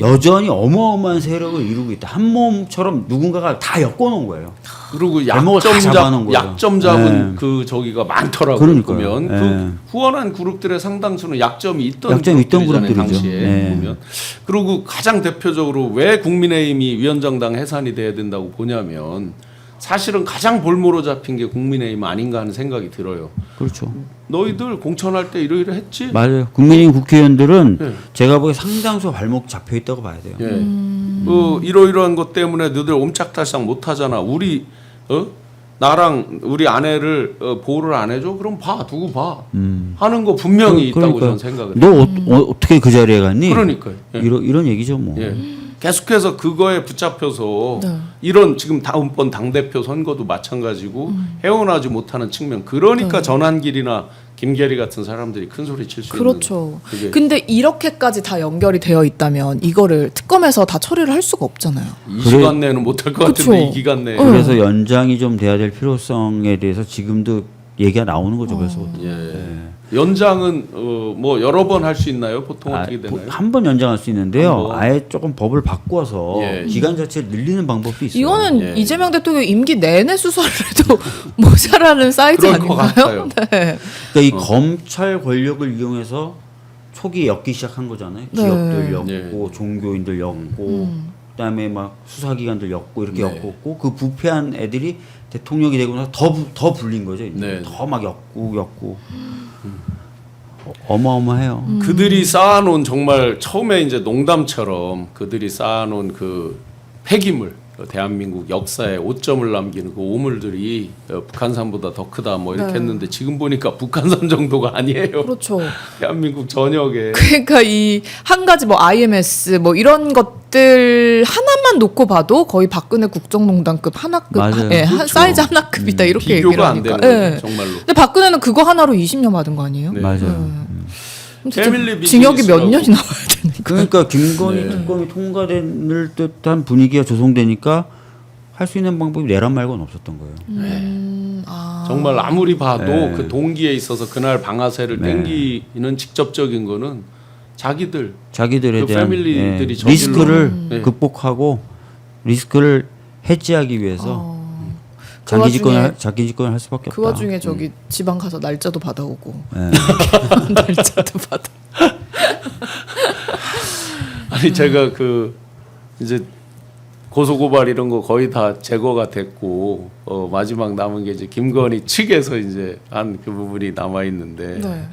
여전히 어마어마한 세력을 이루고 있다. 한 몸처럼 누군가가 다 엮어놓은 거예요. 그리고 발목을 다 잡아놓은 거예요. 약점 잡은 네. 그 저기가 많더라고요. 그러니까요. 보면 네. 그 후원한 그룹들의 상당수는 약점이 있던 그룹들이죠. 당시에 네. 보면. 그리고 가장 대표적으로 왜 국민의힘이 위원장당 해산이 돼야 된다고 보냐면 사실은 가장 볼모로 잡힌 게 국민의힘 아닌가 하는 생각이 들어요. 그렇죠. 너희들 공천할 때 이러이러했지? 맞아요. 국민의힘 국회의원들은 네. 제가 보기에 상당수 발목 잡혀 있다고 봐야 돼요. 예. 이러이러한 것 때문에 너희들 옴짝달싹 못하잖아. 우리 나랑 우리 아내를 보호를 안 해줘? 그럼 두고 봐. 하는 거 분명히 있다고 저는 생각을 해요. 너 어떻게 그 자리에 갔니? 그러니까요. 예. 이런 얘기죠 뭐. 예. 계속해서 그거에 붙잡혀서 네. 이런 지금 다음번 당대표 선거도 마찬가지고 헤어나지 못하는 측면. 그러니까 전환길이나 김계리 같은 사람들이 큰 소리 칠 수 그렇죠. 있는. 그게 근데 이렇게까지 다 연결이 되어 있다면 이거를 특검에서 다 처리를 할 수가 없잖아요. 이 시간 내는 못할 것 같은데 그쵸. 이 기간 내에. 그래서 연장이 좀 돼야 될 필요성에 대해서 지금도 얘기가 나오는 거죠. 그래서 예. 연장은 뭐 여러 번 할 수 있나요? 보통 어떻게 되나요? 한 번 연장할 수 있는데요. 한 번. 아예 조금 법을 바꿔서 예. 기간 자체를 늘리는 방법도 있어요. 이거는 예. 이재명 대통령 임기 내내 수사를 해도 모자라는 사이즈 그럴 것 같아요. 아닌가요? 네. 그러니까 이 검찰 권력을 이용해서 초기에 엮기 시작한 거잖아요. 네. 기업들 엮고 네. 종교인들 엮고 그다음에 막 수사기관들 엮고 이렇게 네. 엮었고 그 부패한 애들이 대통령이 되고 나서 더 불린 거죠. 네. 더 막 엮고 어마어마해요. 그들이 쌓아놓은 정말 처음에 이제 농담처럼 그들이 쌓아놓은 그 폐기물, 대한민국 역사에 오점을 남기는 그 오물들이 북한산보다 더 크다 뭐 이렇게 네. 했는데 지금 보니까 북한산 정도가 아니에요. 그렇죠. 대한민국 전역에. 그러니까 이 한 가지 뭐 IMS 뭐 이런 것들 하나만 놓고 봐도 거의 박근혜 국정농단급 하나급, 맞아요. 예, 한 그렇죠. 사이즈 하나급이다 이렇게 얘기를 비교가 안 하니까. 되는 예. 거예요, 정말로. 근데 박근혜는 그거 하나로 20년 받은 거 아니에요? 네. 맞아요. 그럼 진짜 패밀리 징역이 몇 비즈니스라고. 년이 나와야 되는 거예요? 그러니까 김건희 네. 특검이 통과될 듯한 분위기가 조성되니까 할 수 있는 방법이 내란 말고는 없었던 거예요. 정말 아무리 봐도 네. 그 동기에 있어서 그날 방아쇠를 네. 땡기는 직접적인 거는 자기들에 그 대한 패밀리들이 저질러- 리스크를 네. 극복하고 리스크를 해지하기 위해서 그 와중에 자기 집권을 할 수밖에 없다. 그 와중에 저기 지방 가서 날짜도 받아오고 네. 날짜도 받아. 아니 제가 그 이제 고소고발 이런 거 거의 다 제거가 됐고 마지막 남은 게 이제 김건희 측에서 이제 한 그 부분이 남아 있는데 네.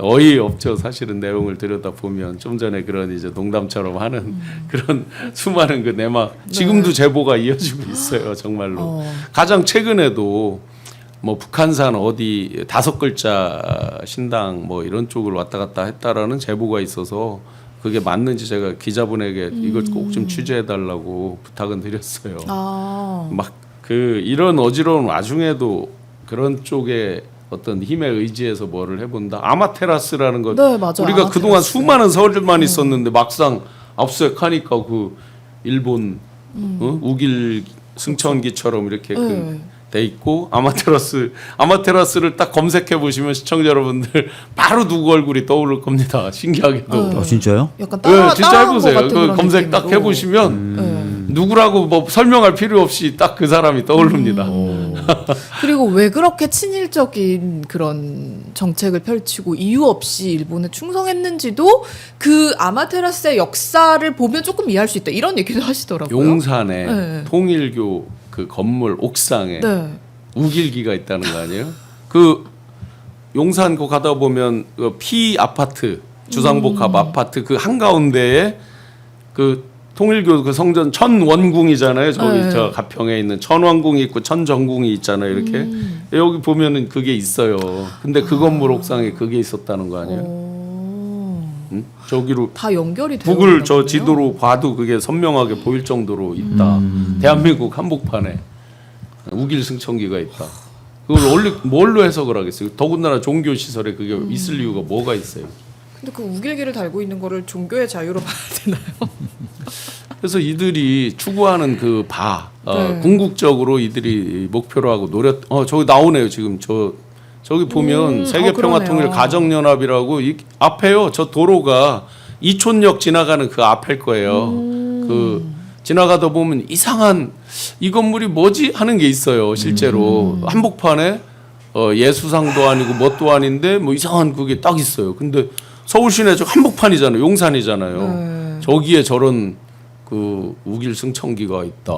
어이없죠. 사실은 내용을 들여다 보면 좀 전에 그런 이제 농담처럼 하는 그런 수많은 그 내막 지금도 제보가 이어지고 있어요. 정말로. 가장 최근에도 뭐 북한산 어디 5글자 신당 뭐 이런 쪽을 왔다 갔다 했다라는 제보가 있어서 그게 맞는지 제가 기자분에게 이걸 꼭 좀 취재해 달라고 부탁은 드렸어요. 아. 막 그 이런 어지러운 와중에도 그런 쪽에 어떤 힘에 의지해서 뭐를 해본다. 아마테라스라는 거 네, 맞아요. 우리가 아마테라스. 그동안 수많은 설만 있었는데 막상 압수수색하니까 그 일본 우길 승천기처럼 이렇게 네. 돼 있고 아마테라스를 딱 검색해 보시면 시청자 여러분들 바로 누구 얼굴이 떠오를 겁니다. 신기하게도. 진짜요? 약간 네, 진짜 따라한 것 해보세요. 같은 그 그런 검색 딱 느낌으로. 해보시면 네. 누구라고 뭐 설명할 필요 없이 딱 그 사람이 떠오릅니다. 그리고 왜 그렇게 친일적인 그런 정책을 펼치고 이유 없이 일본에 충성했는지도 그 아마테라스의 역사를 보면 조금 이해할 수 있다 이런 얘기도 하시더라고요. 용산에 네. 통일교 그 건물 옥상에 네. 우길기가 있다는 거 아니에요? 그 용산 거 가다 보면 그 피 아파트 주상복합 아파트 그 한가운데에 그 통일교 그 성전 천원궁이잖아요. 저기 네. 저 가평에 있는 천왕궁이 있고 천정궁이 있잖아요. 이렇게 여기 보면은 그게 있어요. 근데 그 건물 옥상에 그게 있었다는 거 아니에요? 응? 저기로 다 연결이 되어 북을 있나 저 보네요. 지도로 봐도 그게 선명하게 보일 정도로 있다. 대한민국 한복판에 우길 승천기가 있다. 그걸 뭘로 해석을 하겠어요? 더군다나 종교 시설에 그게 있을 이유가 뭐가 있어요? 근데 그 우길기를 달고 있는 거를 종교의 자유로 봐야 되나요? 그래서 이들이 추구하는 그 네. 궁극적으로 이들이 목표로 하고 저기 나오네요. 지금 저기 보면 세계평화통일 그러네요. 가정연합이라고 앞에요. 저 도로가 이촌역 지나가는 그 앞일 거예요. 그 지나가다 보면 이상한 이 건물이 뭐지 하는 게 있어요. 실제로 한복판에 예수상도 아니고 뭣도 아닌데 뭐 이상한 그게 딱 있어요. 근데 서울 시내 저 한복판이잖아요. 용산이잖아요. 저기에 저런 그 우길 승천기가 있다.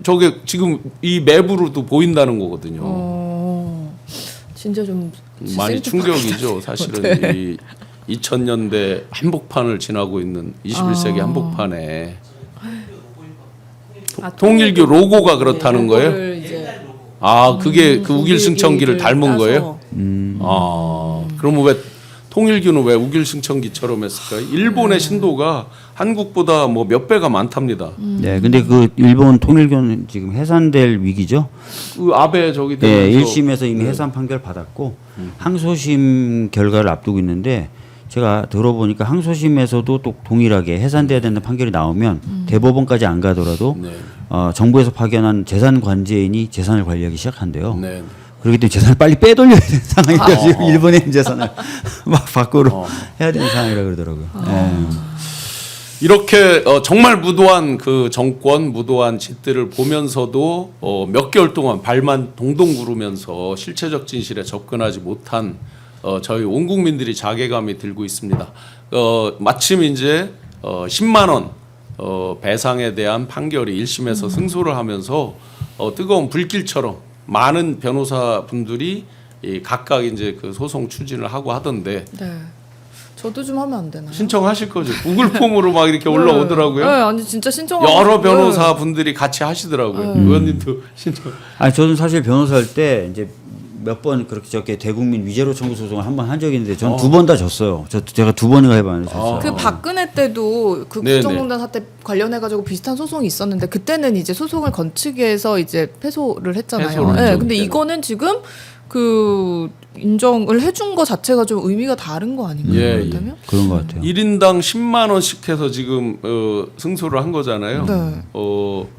저게 지금 이 맵으로도 보인다는 거거든요. 진짜 좀 많이 센스 충격이죠. 사실은 네. 이 2000년대 한복판을 지나고 있는 21세기 한복판에 통일교 로고가 그렇다는 거예요? 로고를 이제 그게 그 우길 승천기를 닮은 따서. 거예요? 그러면 왜 통일교는 왜 우길 승천기처럼 했을까요? 일본의 신도가 한국보다 뭐 몇 배가 많답니다. 네, 근데 그 일본 통일교는 지금 해산될 위기죠. 그 아베 저기 네, 되면서 1심에서 이미 해산 판결 받았고 항소심 결과를 앞두고 있는데 제가 들어보니까 항소심에서도 또 동일하게 해산돼야 된다는 판결이 나오면 대법원까지 안 가더라도 네. 정부에서 파견한 재산 관제인이 재산을 관리하기 시작한대요. 네. 그렇기 때문에 재산을 빨리 빼돌려야 되는 상황이죠. 지금 일본의 재산을 막 밖으로 해야 되는 상황이라 그러더라고요. 네. 이렇게 정말 무도한 그 정권, 무도한 짓들을 보면서도 몇 개월 동안 발만 동동 구르면서 실체적 진실에 접근하지 못한 저희 온 국민들이 자괴감이 들고 있습니다. 마침 이제 10만 원 배상에 대한 판결이 1심에서 승소를 하면서 뜨거운 불길처럼 많은 변호사 분들이 각각 이제 그 소송 추진을 하고 하던데 네. 저도 좀 하면 안 되나요? 신청하실 거죠. 구글 폼으로 막 이렇게 올라오더라고요. 네, 아니 진짜 신청하고 여러 싶어요. 변호사 분들이 같이 하시더라고요. 의원님도 신청. 아니 저는 사실 변호사 할 때 이제 몇 번 그렇게 저렇게 대국민 위자료 청구 소송을 한 번 한 적이 있는데 전 두 번 다 졌어요. 제가 두 번이나 해봤는데 졌어요. 그 박근혜 때도 그 네네. 국정농단 사태 관련해 가지고 비슷한 소송이 있었는데 그때는 이제 소송을 건축에서 이제 패소를 했잖아요. 패소를 네, 했죠, 근데 그때는. 이거는 지금 그 인정을 해준 거 자체가 좀 의미가 다른 거 아닌가요? 예, 그렇다면? 그런 것 같아요. 1인당 10만 원씩 해서 지금 승소를 한 거잖아요. 네.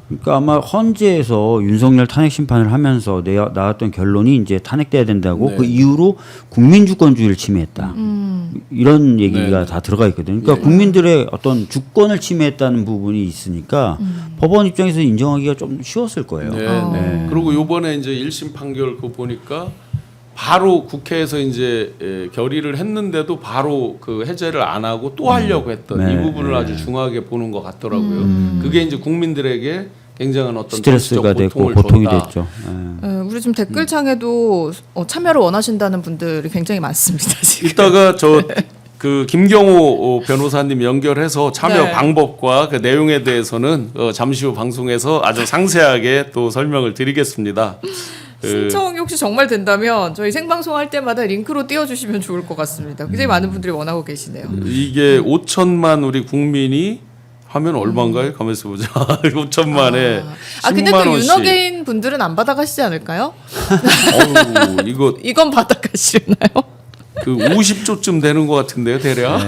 그러니까 아마 헌재에서 윤석열 탄핵 심판을 하면서 나왔던 결론이 이제 탄핵돼야 된다고 네. 그 이후로 국민 주권주의를 침해했다. 이런 얘기가 네. 다 들어가 있거든요. 그러니까 국민들의 어떤 주권을 침해했다는 부분이 있으니까 법원 입장에서 인정하기가 좀 쉬웠을 거예요. 네, 어. 네. 그리고 요번에 이제 1심 판결 그거 보니까 바로 국회에서 이제 결의를 했는데도 바로 그 해제를 안 하고 또 하려고 했던 네, 이 부분을 아주 중요하게 보는 것 같더라고요. 그게 이제 국민들에게 굉장한 어떤 스트레스가 정치적 됐고 고통을 고통이 줬다. 됐죠. 예. 우리 지금 댓글창에도 참여를 원하신다는 분들이 굉장히 많습니다. 지금. 이따가 그 김경호 변호사님 연결해서 참여 네. 방법과 그 내용에 대해서는 잠시 후 방송에서 아주 상세하게 또 설명을 드리겠습니다. 신청이 혹시 정말 된다면 저희 생방송 할 때마다 링크로 띄워주시면 좋을 것 같습니다. 굉장히 많은 분들이 원하고 계시네요. 이게 5천만 우리 국민이 하면 얼마인가요? 가만있어 보자. 5천만에 근데 10만 또 원씩. 윤어게인 분들은 안 받아가시지 않을까요? 어우, 이거 이건 받아가시나요? 그 50조쯤 되는 것 같은데요, 대략.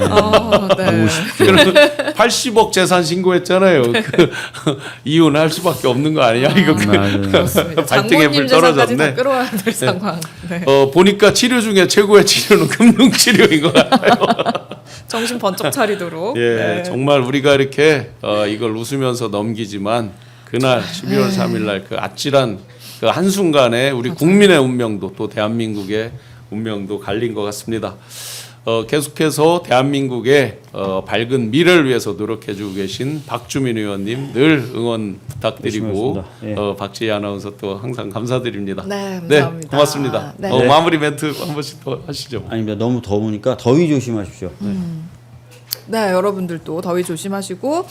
네. 그러면 80억 재산 신고했잖아요. 그 이혼할 수밖에 없는 거 아니야? 이거 그렇습니다. 발등에 불 장모님 재산까지 다 떨어졌네. 끌어와야 될 상황. 네. 보니까 치료 중에 최고의 치료는 금융 치료인 것 같아요. 정신 번쩍 차리도록. 예, 네. 정말 우리가 이렇게 이걸 웃으면서 넘기지만 그날 12월 3일날 그 아찔한 그 한순간에 우리 국민의 운명도 또 대한민국의 운명도 갈린 것 같습니다. 계속해서 대한민국의 밝은 미래를 위해서 노력해주고 계신 박주민 의원님 늘 응원 부탁드리고 고맙습니다. 박지희 아나운서 또 항상 감사드립니다. 네, 감사합니다. 고맙습니다. 네. 마무리 멘트 한 번씩 더 하시죠. 아닙니다. 너무 더우니까 더위 조심하십시오. 네, 여러분들도 더위 조심하시고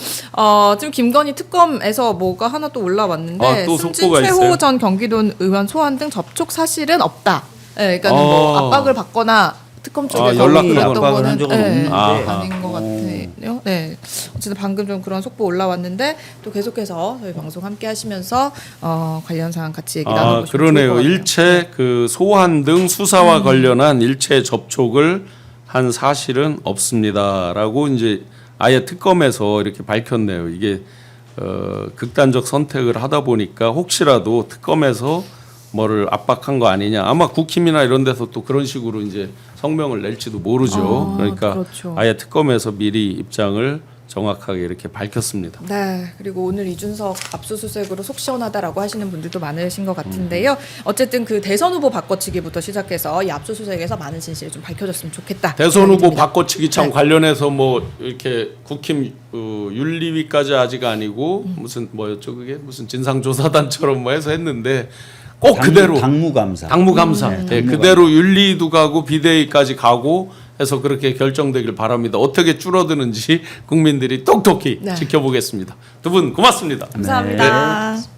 지금 김건희 특검에서 뭐가 하나 또 올라왔는데 또 승진 속보가 최호 있어요? 전 경기도 의원 소환 등 접촉 사실은 없다. 네, 그러니까 뭐 압박을 받거나 특검 쪽에서 연락을 어떤 압박을 거는 한 적은 없는데. 아닌 것 같아요. 네, 어쨌든 방금 좀 그런 속보 올라왔는데 또 계속해서 저희 방송 함께 하시면서 관련 사항 같이 얘기 나눠보시면 좋을 것 그러네요. 같아요. 일체 그 소환 등 수사와 관련한 일체 접촉을 한 사실은 없습니다라고 이제 아예 특검에서 이렇게 밝혔네요. 이게 극단적 선택을 하다 보니까 혹시라도 특검에서 뭐를 압박한 거 아니냐. 아마 국힘이나 이런 데서 또 그런 식으로 이제 성명을 낼지도 모르죠. 그러니까 그렇죠. 아예 특검에서 미리 입장을 정확하게 이렇게 밝혔습니다. 네, 그리고 오늘 이준석 압수수색으로 속 시원하다라고 하시는 분들도 많으신 것 같은데요. 어쨌든 그 대선 후보 바꿔치기부터 시작해서 이 압수수색에서 많은 진실이 좀 밝혀졌으면 좋겠다. 대선 생각이 후보 듭니다. 바꿔치기 참 네. 관련해서 뭐 이렇게 국힘 윤리위까지 아직 아니고 무슨 뭐였죠 그게 무슨 진상조사단처럼 뭐 해서 했는데 꼭 그대로 당무감사. 당무감사 예, 당무감사. 그대로 윤리도 가고 비대위까지 가고 해서 그렇게 결정되길 바랍니다. 어떻게 줄어드는지 국민들이 똑똑히 네. 지켜보겠습니다. 두 분 고맙습니다. 감사합니다.